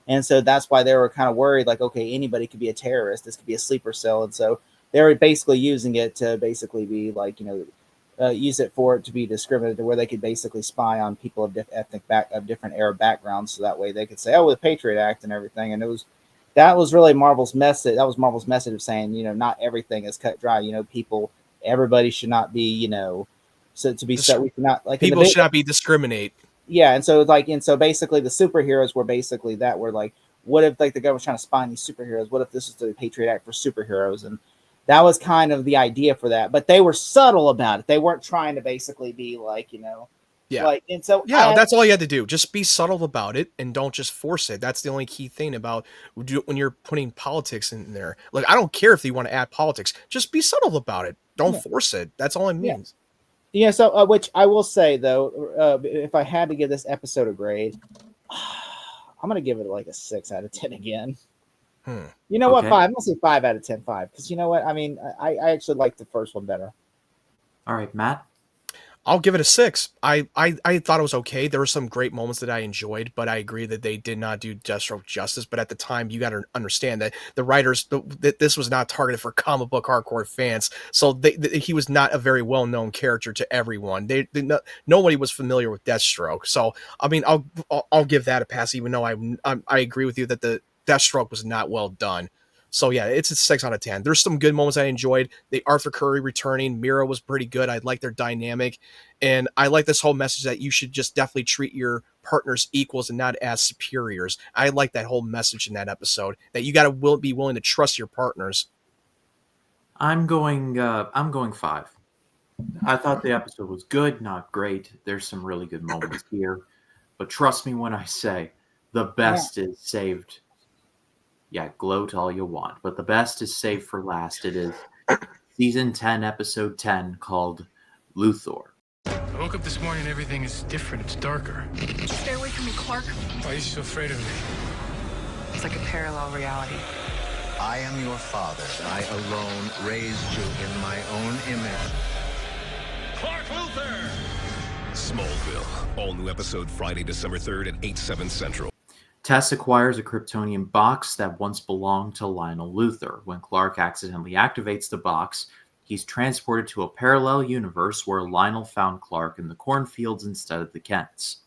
And so that's why they were kind of worried, like, okay, anybody could be a terrorist. This could be a sleeper cell. And so they were basically using it to basically be like, you know, use it for it to be discriminated, where they could basically spy on people of different Arab backgrounds, so that way they could say, oh, the Patriot Act and everything. And that was really Marvel's message. That was Marvel's message of saying, you know, not everything is cut dry. You know, everybody should not be, you know, so to be so we should not like people should not be discriminate. Yeah, and so basically the superheroes were basically that, were like, what if like the government's trying to spy on these superheroes? What if this is the Patriot Act for superheroes? And that was kind of the idea for that, but they were subtle about it. They weren't trying to basically be like, you know, like, and so that's all you had to do. Just be subtle about it and don't just force it. That's the only key thing about when you're putting politics in there. Like, I don't care if you want to add politics, just be subtle about it. Don't force it. That's all it means. Yeah. So, which I will say though, if I had to give this episode a grade, I'm gonna give it like a 6 out of 10 again. You know what? 5. I'm gonna say 5 out of 10. 5, because you know what? I mean, I actually like the first one better. All right, Matt. I'll give it a 6. I thought it was okay. There were some great moments that I enjoyed, but I agree that they did not do Deathstroke justice. But at the time, you got to understand that the writers, that this was not targeted for comic book hardcore fans. So he was not a very well-known character to everyone. Nobody was familiar with Deathstroke. So I mean, I'll give that a pass, even though I agree with you that the Deathstroke was not well done. So yeah, it's a 6 out of 10. There's some good moments I enjoyed. The Arthur Curry returning, Mira was pretty good. I like their dynamic, and I like this whole message that you should just definitely treat your partners equals and not as superiors. I like that whole message in that episode, that you got to be willing to trust your partners. I'm going 5. I thought the episode was good, not great. There's some really good moments here, but trust me when I say the best is saved. Yeah, gloat all you want, but the best is saved for last. It is season 10, episode 10, called Luthor. I woke up this morning and everything is different. It's darker. Stay away from me, Clark. Why are you so afraid of me? It's like a parallel reality. I am your father. I alone raised you in my own image. Clark Luthor! Smallville. All new episode Friday, December 3rd at 8/7 Central. Tess acquires a Kryptonian box that once belonged to Lionel Luthor. When Clark accidentally activates the box, he's transported to a parallel universe where Lionel found Clark in the cornfields instead of the Kents.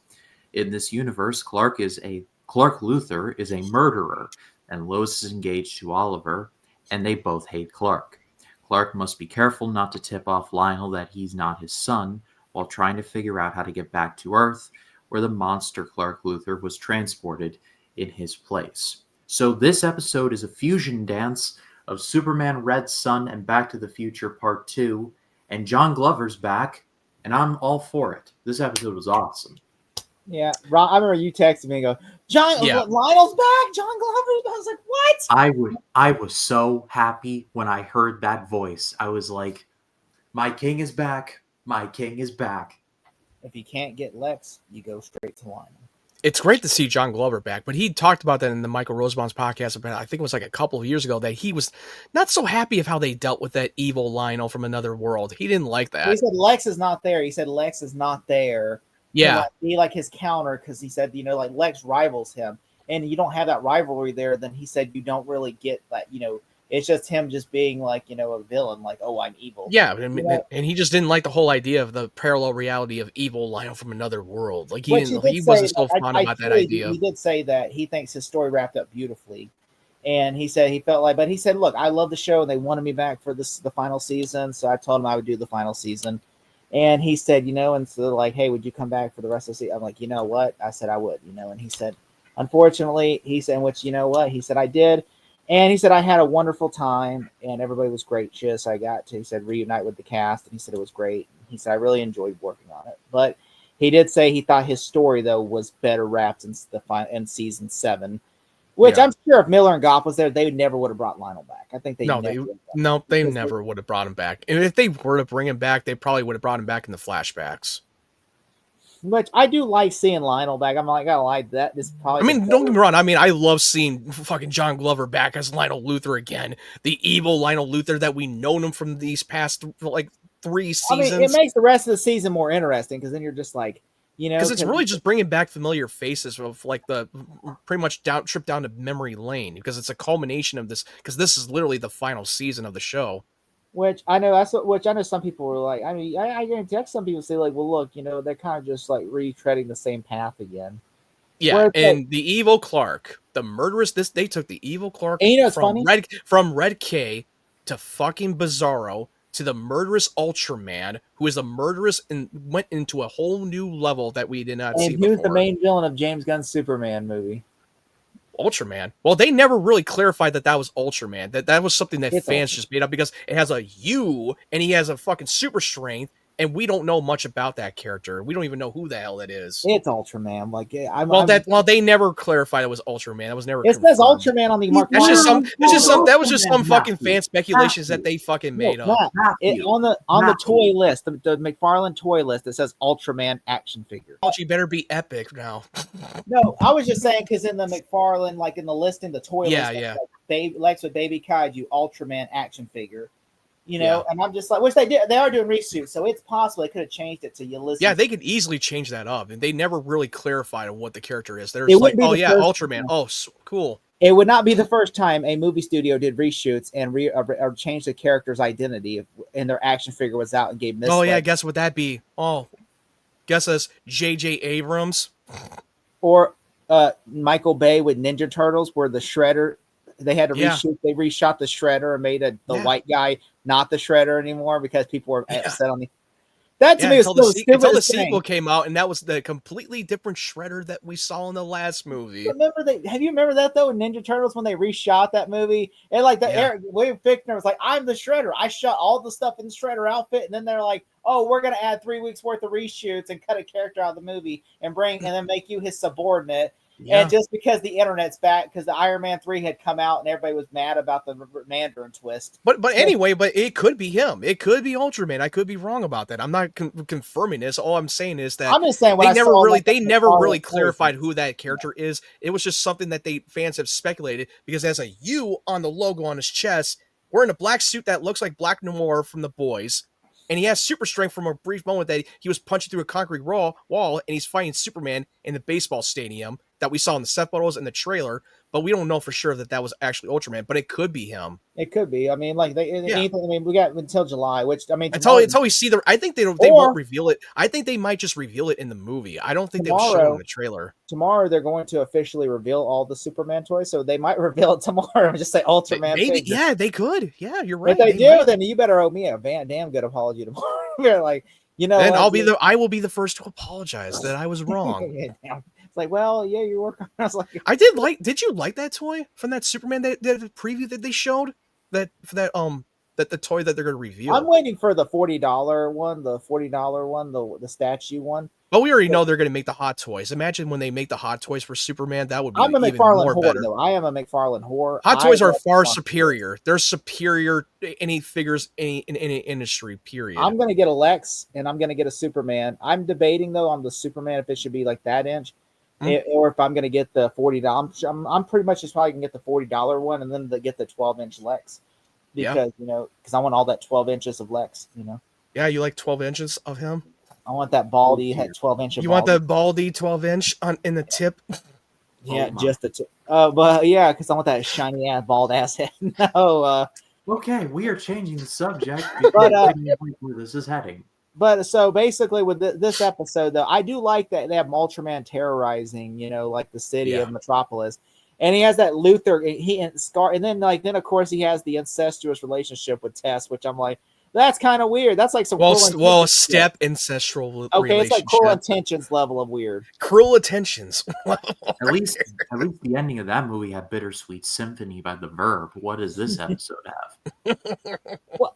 In this universe, Clark Luthor is a murderer, and Lois is engaged to Oliver, and they both hate Clark. Clark must be careful not to tip off Lionel that he's not his son, while trying to figure out how to get back to Earth, where the monster Clark Luthor was transported in his place. So this episode is a fusion dance of Superman Red Sun and Back to the Future Part 2, and John Glover's back, and I'm all for it. This episode was awesome. Yeah, I remember you texted me and go, Lionel's back, John Glover. I was like, what? I was so happy when I heard that voice. I was like, my king is back. My king is back. If you can't get Lex, you go straight to Lionel. It's great to see John Glover back, but he talked about that in the Michael Rosenbaum's podcast about, I think it was like a couple of years ago, that he was not so happy of how they dealt with that evil Lionel from another world. He didn't like that. He said Lex is not there. Yeah. like, be like his counter, because he said, like Lex rivals him, and you don't have that rivalry there. Then he said you don't really get that. It's just him just being like a villain, like, oh, I'm evil. Yeah, and he just didn't like the whole idea of the parallel reality of evil Lionel from another world. Like Which he he did wasn't say, so fond about that idea. he did say that he thinks his story wrapped up beautifully. And he said he felt like, but he said, look, I love the show and they wanted me back for the final season. So I told him I would do the final season. And he said, and so like, hey, would you come back for the rest of the season? I'm like, you know what? I said I would, and he said, unfortunately, he said, which, you know what? He said, I did. And he said, I had a wonderful time and everybody was gracious. I got to, he said, reunite with the cast. And he said, it was great. He said, I really enjoyed working on it. But he did say he thought his story, though, was better wrapped in season 7. Which I'm sure if Miller and Goff was there, they never would have brought Lionel back. I think they never would have brought him back. And if they were to bring him back, they probably would have brought him back in the flashbacks. Which I do like seeing Lionel back. I'm like, I like that. This probably. I mean, don't get me wrong. I mean, I love seeing fucking John Glover back as Lionel Luthor again, the evil Lionel Luthor that we known him from these past 3 seasons. I mean, it makes the rest of the season more interesting because then you're just like, because it's really just bringing back familiar faces of like the pretty much trip down to memory lane, because it's a culmination of this, because this is literally the final season of the show. Which I know some people were like, I mean, I guarantee some people say like, well, look, they're kind of just like retreading the same path again. Yeah, and the evil Clark, the murderous, they took the evil Clark from Red K to fucking Bizarro to the murderous Ultraman, who is a murderous and went into a whole new level that we did not see before. And who's the main villain of James Gunn's Superman movie? Ultraman. Well, they never really clarified that was Ultraman. That was something that fans just made up because it has a U and he has a fucking super strength, and we don't know much about that character. We don't even know who the hell it is. It's Ultraman. Like, they never clarified it was Ultraman. It was never. It says Ultraman on the mark. That was just some fucking fan speculations that they fucking made up. On the toy list, the McFarlane toy list, it says Ultraman action figure. You better be epic now. No, I was just saying because in the McFarlane, like in the listing, the toy list, like Lex with Baby Kaiju Ultraman action figure. And I'm just like, which they are doing reshoots, so it's possible they could have changed it to Ulysses. Yeah, they could easily change that up, and they never really clarified what the character is. They're just like, oh yeah, Ultraman. Oh, cool. It would not be the first time a movie studio did reshoots and or changed the character's identity and their action figure was out and gave misled. Oh yeah, guess what that be? Oh, guess as J.J. Abrams or Michael Bay with Ninja Turtles, where the Shredder. They had to reshoot. They reshot the Shredder and made the white guy not the Shredder anymore because people were upset on the. That to me was until the sequel came out, and that was the completely different Shredder that we saw in the last movie. Have you remember that though in Ninja Turtles when they reshot that movie? And like William Fichtner was like, "I'm the Shredder. I shot all the stuff in the Shredder outfit," and then they're like, "Oh, we're gonna add 3 weeks worth of reshoots and cut a character out of the movie and then make you his subordinate." Yeah. And just because the internet's back, because the Iron Man 3 had come out and everybody was mad about the Mandarin twist. But it could be him. It could be Ultraman. I could be wrong about that. I'm not confirming this. All I'm saying is that I'm just saying they never really clarified who that character is. It was just something that fans have speculated because it has a U on the logo on his chest, wearing a black suit that looks like Black Noir from The Boys. And he has super strength from a brief moment that he was punching through a concrete wall and he's fighting Superman in the baseball stadium that we saw in the set photos and the trailer, but we don't know for sure that was actually Ultraman, but it could be him. It could be. I mean, like anything. I mean, we got until July, which I mean, until we see I think they won't reveal it. I think they might just reveal it in the movie. I don't think they'll show it in the trailer. Tomorrow they're going to officially reveal all the Superman toys, so they might reveal it tomorrow and just say Ultraman. Maybe, yeah, they could. Yeah, you're right. If they do, then you better owe me a damn good apology tomorrow. We're like, then I will be the first to apologize that I was wrong. It's like, well, yeah, you're working. I was like, did you like that toy from that Superman that preview that they showed? That the toy that they're going to reveal. I'm waiting for the $40 one, the statue one. But we already know they're going to make the Hot Toys. Imagine when they make the Hot Toys for Superman. That would be I'm a even McFarlane more whore, better. Though. I am a McFarlane whore. Hot Toys are far superior. They're superior to any figures in any industry, period. I'm going to get a Lex and I'm going to get a Superman. I'm debating, though, on the Superman if it should be like that inch. Or if I'm going to get the $40. I'm pretty much just probably going to get the $40 one and then get the 12-inch Lex. Because, because I want all that 12 inches of Lex, Yeah, you like 12 inches of him? I want that baldy, had 12-inch. You want the baldy 12-inch in the tip? Yeah, just the tip. But yeah, because I want that shiny ass bald ass head. No. Okay, we are changing the subject But, where this is heading. But so basically, with this episode, though, I do like that they have Ultraman terrorizing, like the city of Metropolis, and he has that Luther, and Scar, and then of course he has the incestuous relationship with Tess, which I'm like, that's kind of weird. That's like some step ancestral. Okay, it's like Cruel Intentions level of weird. Cruel Intentions. At least the ending of that movie had Bittersweet Symphony by The Verb. What does this episode have?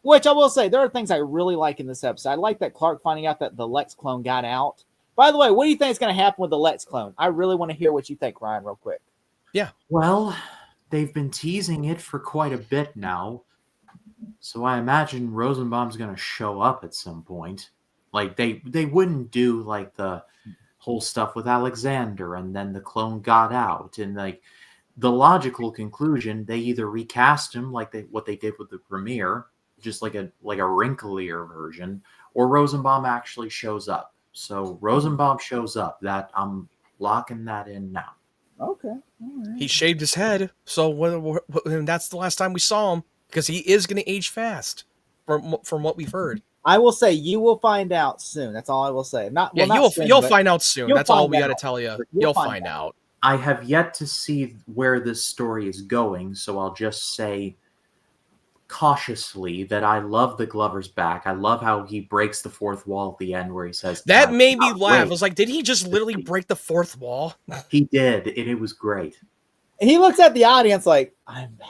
Which I will say, there are things I really like in this episode. I like that Clark finding out that the Lex clone got out. By the way, what do you think is going to happen with the Lex clone? I really want to hear what you think, Ryan, real quick. Yeah. Well, they've been teasing it for quite a bit now. So I imagine Rosenbaum's going to show up at some point. Like, they wouldn't do, like, the whole stuff with Alexander and then the clone got out. And, like, the logical conclusion, they either recast him like what they did with the premiere, just like a wrinklier version, or Rosenbaum actually shows up. So Rosenbaum shows up. That I'm locking that in now. Okay. Right. He shaved his head, so that's the last time we saw him, because he is going to age fast, from what we've heard. I will say you will find out soon. That's all I will say. You'll find out soon. That's all we got to tell you. You'll find out. I have yet to see where this story is going, so I'll just say cautiously that I love the Glover's back. I love how he breaks the fourth wall at the end where he says... That made me laugh. I was like, did he just literally break the fourth wall? He did, and it was great. He looks at the audience like, I'm back.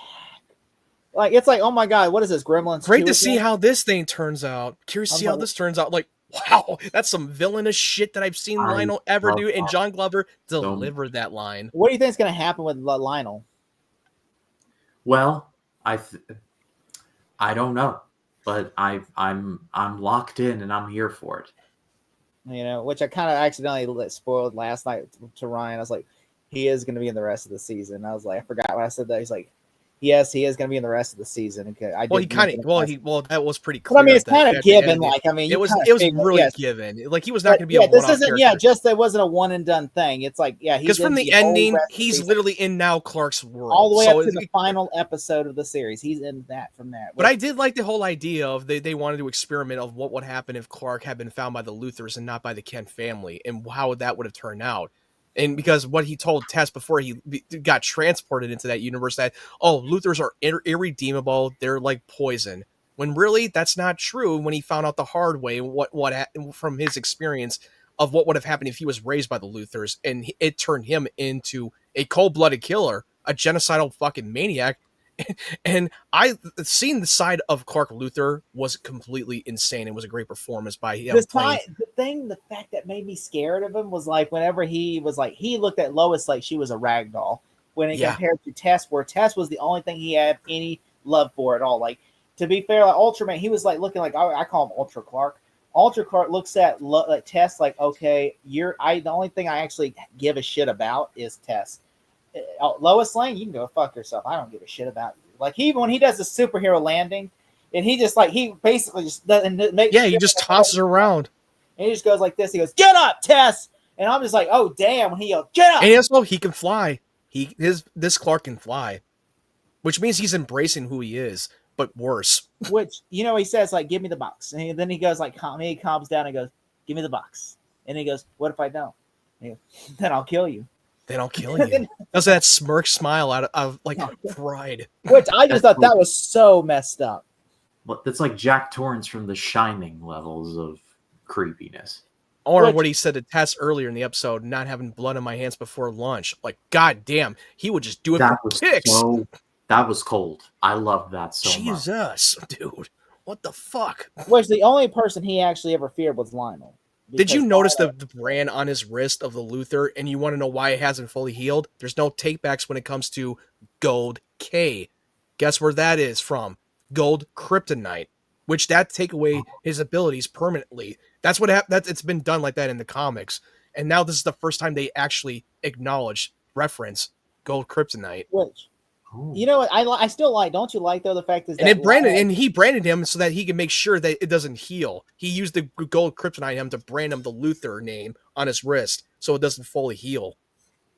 Like, it's like, oh my God, what is this, Gremlins? Great to see how this thing turns out. Curious to see how this turns out. Like, wow, that's some villainous shit that I've seen Lionel ever do, and John Glover delivered that line. What do you think is going to happen with Lionel? Well, I don't know, but I'm locked in and I'm here for it. Which I kind of accidentally spoiled last night to Ryan. I was like, he is going to be in the rest of the season. I was like, I forgot when I said that. He's like, yes, he is going to be in the rest of the season. Okay, that was pretty clear. But I mean, it's kind of given. It was really given. Like, he was not going to be this isn't. Yeah, just it wasn't a one and done thing. It's like, yeah, because from the ending, he's literally in now Clark's world all the way up to the final episode of the series. He's in that from that. But I did like the whole idea of they wanted to experiment of what would happen if Clark had been found by the Luthers and not by the Kent family, and how that would have turned out. And because what he told Tess before he got transported into that universe, that, Luthers are irredeemable, they're like poison. When really, that's not true. When he found out the hard way, what from his experience of what would have happened if he was raised by the Luthers, and it turned him into a cold-blooded killer, a genocidal fucking maniac. And I seen the side of Clark Luthor was completely insane. It was a great performance by him. The fact that made me scared of him was like whenever he was like, he looked at Lois like she was a rag doll when he compared to Tess, where Tess was the only thing he had any love for at all. Like, to be fair, like Ultraman, he was like looking like, I call him Ultra Clark. Ultra Clark looks at Tess like, okay, the only thing I actually give a shit about is Tess. Lois Lane, you can go fuck yourself. I don't give a shit about you. Like, even when he does the superhero landing, and he just like, he basically just doesn't make. Yeah, he just tosses her around. And he just goes like this. He goes, "Get up, Tess!" And I'm just like, "Oh damn!" When he goes, "Get up!" And also, he can fly. This Clark can fly, which means he's embracing who he is, but worse. Which, he says like, "Give me the box," and then he goes like, he calms down and goes, "Give me the box," and he goes, "What if I don't?" And he goes, "Then I'll kill you." Then I'll kill you. That's that smirk smile out of like pride. Which I just thought that was so messed up. Well, that's like Jack Torrance from The Shining levels of creepiness. Or what he said to Tess earlier in the episode, not having blood on my hands before lunch. Like, god damn, he would just do it for kicks. That was cold. I love that so much. Jesus, dude. What the fuck? Which the only person he actually ever feared was Lionel. Did you notice the brand on his wrist of the Luthor, and you want to know why it hasn't fully healed? There's no takebacks when it comes to Gold K. Guess where that is from? Gold Kryptonite, which that take away his abilities permanently. That's what it's been done like that in the comics. And now this is the first time they actually acknowledge, reference Gold Kryptonite. Which You know what? I still like. Don't you like though the fact is And that he branded him so that he can make sure that it doesn't heal. He used the gold kryptonite him to brand him the Luthor name on his wrist so it doesn't fully heal.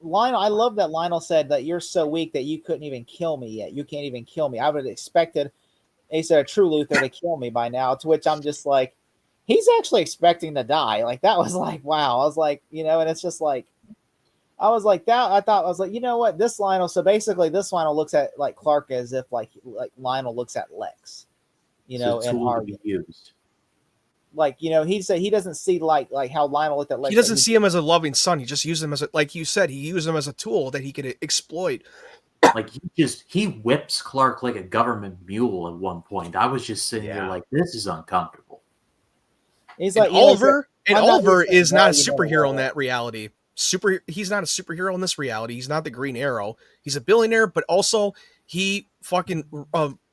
Lionel, I love that Lionel said that you're so weak that you couldn't even kill me yet. You can't even kill me. I would have expected a true Luthor to kill me by now. To which I'm just like, he's actually expecting to die. Like that was like, wow. I was like, and it's just like, I was like that. I thought I was like, you know what, this Lionel. So basically, this Lionel looks at like Clark as if like Lionel looks at Lex, and Harvey. Used. Like he said he doesn't see like how Lionel looked at Lex. He doesn't see him as a loving son. He just uses him as like you said. He used him as a tool that he could exploit. Like he whips Clark like a government mule at one point. I was just sitting there like, this is uncomfortable. He's like Oliver is not a superhero in that reality. He's not a superhero in this reality. He's not the Green Arrow. He's a billionaire, but also he fucking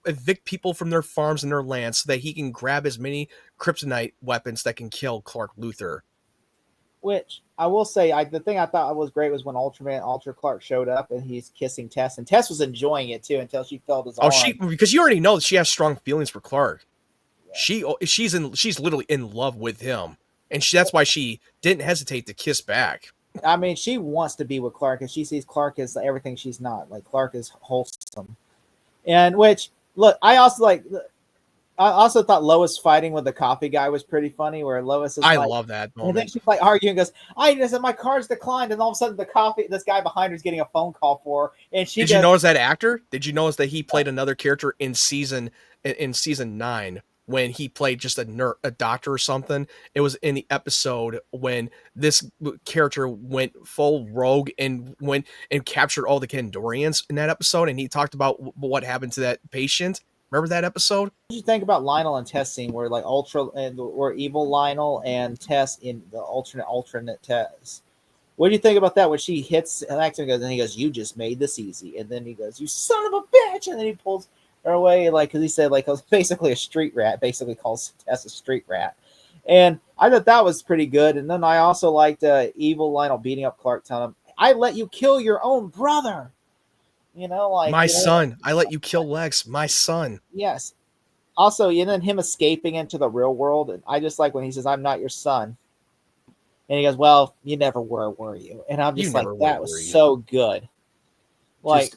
evict people from their farms and their lands so that he can grab as many kryptonite weapons that can kill Clark Luthor. Which I will say, the thing I thought was great was when Ultra Clark showed up and he's kissing Tess, and Tess was enjoying it too until she felt his arm. Because you already know that she has strong feelings for Clark. Yeah. She's literally in love with him, and that's why she didn't hesitate to kiss back. I mean, she wants to be with Clark, and she sees Clark as everything she's not. Like Clark is wholesome, and which look, I also thought Lois fighting with the coffee guy was pretty funny. Where Lois is, I love that moment. And then she's like arguing, goes, "I just said my car's declined," and all of a sudden this guy behind her is getting a phone call for her, and she. Did you notice that actor? Did you notice that he played another character in season 9 when he played just a doctor or something? It was in the episode when this character went full rogue and went and captured all the Kandorians in that episode, and he talked about what happened to that patient. Remember that episode? What did you think about Lionel and Tess scene where like where evil Lionel and Tess in the alternate Tess? What do you think about that when she hits Alex and goes, and he goes, "You just made this easy," and then he goes, "You son of a bitch," and then he pulls her away, like, because he said like basically a street rat, basically calls Tess a street rat, and I thought that was pretty good. And then I also liked evil Lionel beating up Clark, telling him, "I let you kill your own brother." My son. I let you kill Lex, my son. Yes. Also, and then him escaping into the real world. And I just like when he says, "I'm not your son." And he goes, "Well, you never were you?" And I'm just like, that was so good. Like,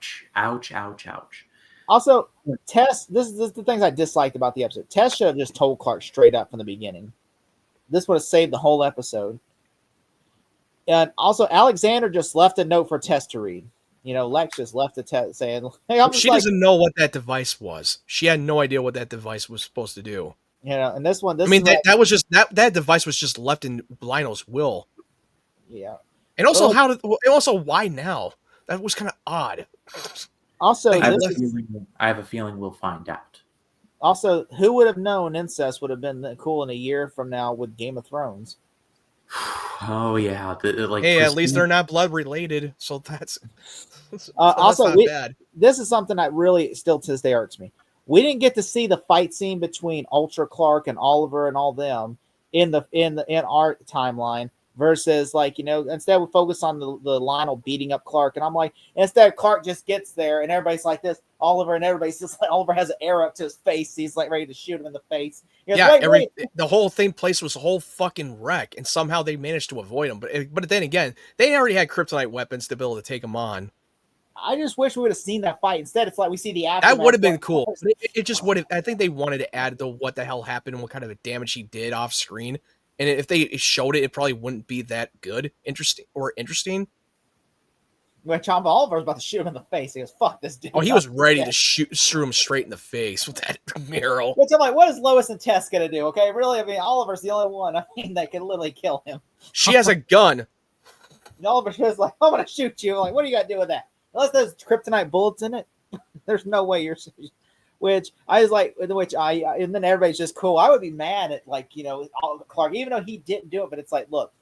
just, ouch. Also, Tess, this is the things I disliked about the episode. Tess should have just told Clark straight up from the beginning. This would have saved the whole episode. And also, Alexander just left a note for Tess to read. Lex just left a text saying, "Hey, she doesn't know what that device was. She had no idea what that device was supposed to do." And this one, that was just that device was just left in Lionel's will. Yeah. And also, why now? That was kind of odd. Also, I have a feeling we'll find out. Also, who would have known incest would have been cool in a year from now with Game of Thrones? Oh yeah, hey, at least they're not blood related, so that's also not bad. This is something that really still to this day irks me. We didn't get to see the fight scene between Ultra Clark and Oliver and all them in our timeline. Versus, instead we focus on the Lionel beating up Clark, and I'm like, instead Clark just gets there, and everybody's like this, Oliver, and everybody's just like, Oliver has an arrow up to his face, he's like ready to shoot him in the face. The whole place was a whole fucking wreck, and somehow they managed to avoid him. But then again, they already had kryptonite weapons to be able to take him on. I just wish we would have seen that fight. Instead, it's like we see the aftermath. That would have been cool. It just would have. I think they wanted to add the what the hell happened and what kind of damage he did off screen. And if they showed it, it probably wouldn't be that good, interesting. When Tom Oliver was about to shoot him in the face, he goes, "Fuck this dude." Oh, he was ready to shoot him straight in the face with that arrow. Which I'm like, what is Lois and Tess gonna do? Okay, really? I mean, Oliver's the only one that can literally kill him. She has a gun. And Oliver's just like, "I'm gonna shoot you." I'm like, what do you got to do with that? Unless there's kryptonite bullets in it, there's no way you're. Which I was like, and then everybody's just cool. I would be mad at Clark, even though he didn't do it. But it's like, look,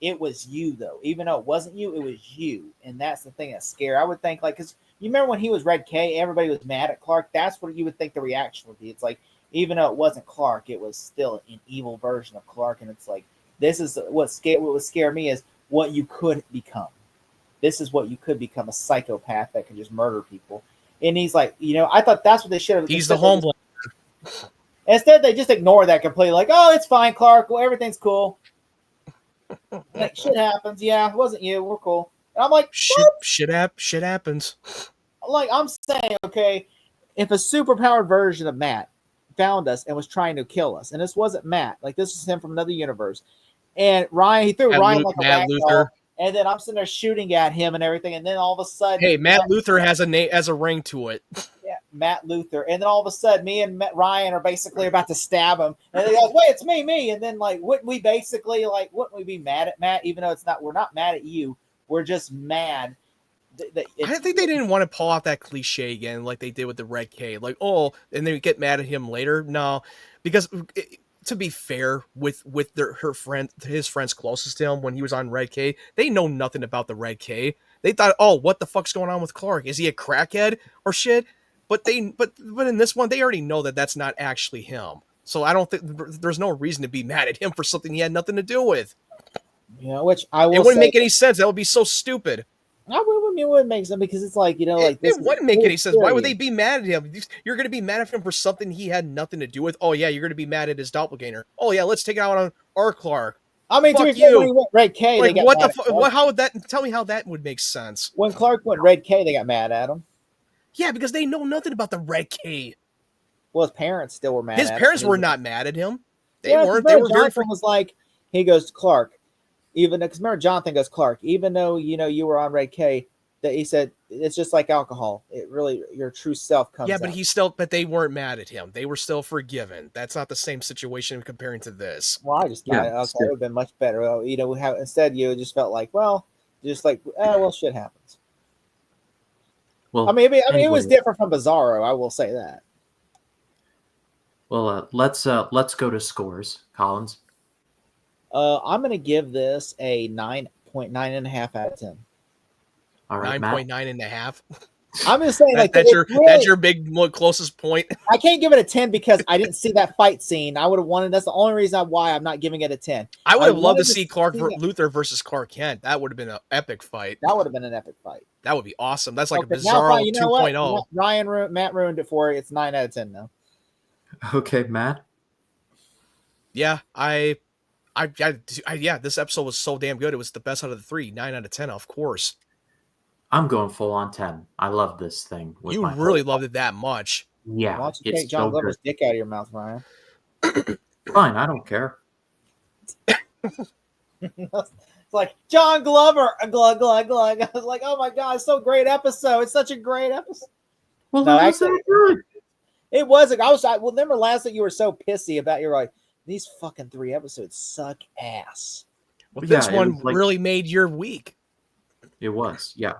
it was you though. Even though it wasn't you, it was you, and that's the thing that's scary. I would think because you remember when he was Red K, everybody was mad at Clark. That's what you would think the reaction would be. It's like even though it wasn't Clark, it was still an evil version of Clark, and it's like this is what would scare me is what you could become. this is what you could become, a psychopath that can just murder people. And he's like, I thought that's what they should have. He's the Homelander. Instead, they just ignore that completely. Like, oh, it's fine, Clark. Well, everything's cool. Like, shit happens. Yeah, it wasn't you. We're cool. And I'm like, shit happens. Like, I'm saying, okay, if a superpowered version of Matt found us and was trying to kill us, and this wasn't Matt, like this was him from another universe, and Ryan, he threw Ryan like a Matt Luther, and then I'm sitting there shooting at him and everything, and then all of a sudden, hey, Matt Luther has a ring to it. Yeah, Matt Luther, and then all of a sudden, me and Ryan are basically about to stab him, and they go, "Wait, it's me!" And then wouldn't we be mad at Matt, even though it's not? We're not mad at you. We're just mad. I think they didn't want to pull out that cliche again, like they did with the Red K. Like, oh, and then get mad at him later. No, because to be fair, with his friends closest to him when he was on Red K, they know nothing about the Red K. They thought, oh, what the fuck's going on with Clark? Is he a crackhead or shit? But in this one, they already know that that's not actually him. So I don't think there's no reason to be mad at him for something he had nothing to do with. Which I will. It wouldn't make any sense. That would be so stupid. It wouldn't make sense because it's like, like this. It wouldn't make any sense. Why would they be mad at him? You're going to be mad at him for something he had nothing to do with. Oh yeah, you're going to be mad at his doppelganger. Oh yeah, let's take it out on our Clark. I mean, fuck you. When he went Red K, like, what the fuck? How would that? Tell me how that would make sense. When Clark went Red K, they got mad at him. Yeah, because they know nothing about the Red K. Well, his parents still were mad. His parents were not mad at him. They weren't. They were Jonathan was like, he goes, Clark. Even because remember, Jonathan goes, Clark. Even though you were on Red K. That he said it's just like alcohol. It really your true self comes. Yeah, but out. But they weren't mad at him. They were still forgiven. That's not the same situation comparing to this. Well, I just thought it would have been much better. Well, we have instead you just felt like, shit happens. Well, I mean, it was different from Bizarro. I will say that. Well, let's go to scores, Collins. I'm going to give this a 9.9.5 out of 10. All right, 9.9.5. I'm just saying, that's your big closest point. I can't give it a 10 because I didn't see that fight scene. I would have wanted. That's the only reason why I'm not giving it a 10. I would have loved to see Luther versus Clark Kent. That would have been an epic fight. That would have been an epic fight. That would be awesome. That's like a Bizarro 2.0. Matt ruined it for you. It's 9 out of 10 now. Okay, Matt. Yeah, this episode was so damn good. It was the best out of the 3. 9 out of 10, of course. I'm going full on 10. I love this thing. You really loved it that much. Yeah. Why don't you take John Glover's dick out of your mouth, Ryan? Fine, I don't care. It's like, John Glover, glug, glug, glug. I was like, oh my God, it's so great episode. It's such a great episode. Well, no, actually, good. It wasn't. Remember last night you were so pissy about, you're like, these fucking 3 episodes suck ass. Well, this one really made your week. It was, yeah.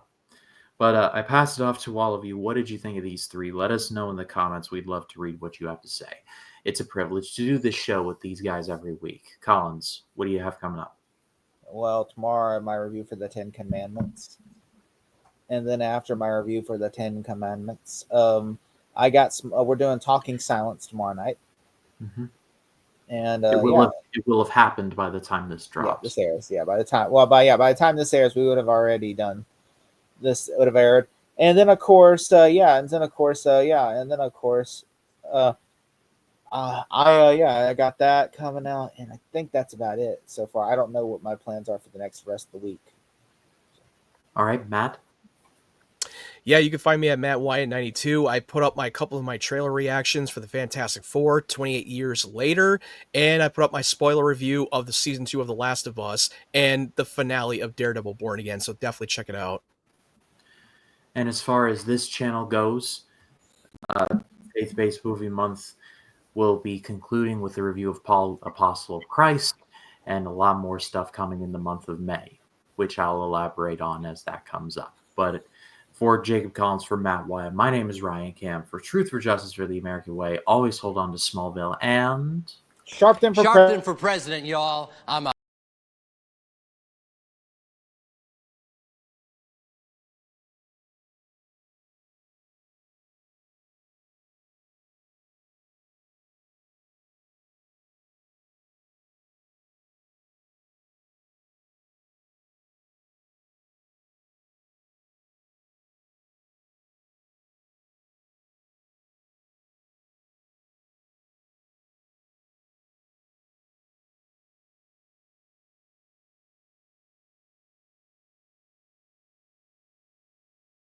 But I passed it off to all of you. What did you think of these 3? Let us know in the comments. We'd love to read what you have to say. It's a privilege to do this show with these guys every week. Collins, what do you have coming up? Well, tomorrow I have my review for the 10 Commandments. And then after my review for the 10 Commandments, I got some. We're doing Talking Silence tomorrow night. Mm-hmm. And it will have happened by the time this drops. Yeah, this airs. Yeah, by the time this airs, we would have already done. This would have aired, and then of course, I got that coming out, and I think that's about it so far. I don't know what my plans are for the rest of the week. All right, Matt. Yeah, you can find me at Matt Wyatt 92. I put up a couple of my trailer reactions for the Fantastic Four 28 years later, and I put up my spoiler review of the season 2 of The Last of Us and the finale of Daredevil Born Again. So definitely check it out. And as far as this channel goes, Faith-Based Movie Month will be concluding with a review of Paul, Apostle of Christ, and a lot more stuff coming in the month of May, which I'll elaborate on as that comes up. But for Jacob Collins, for Matt Wyatt, my name is Ryan Camp. For Truth, for Justice, for the American Way, always hold on to Smallville and... Sharpton for president, y'all. I'm out.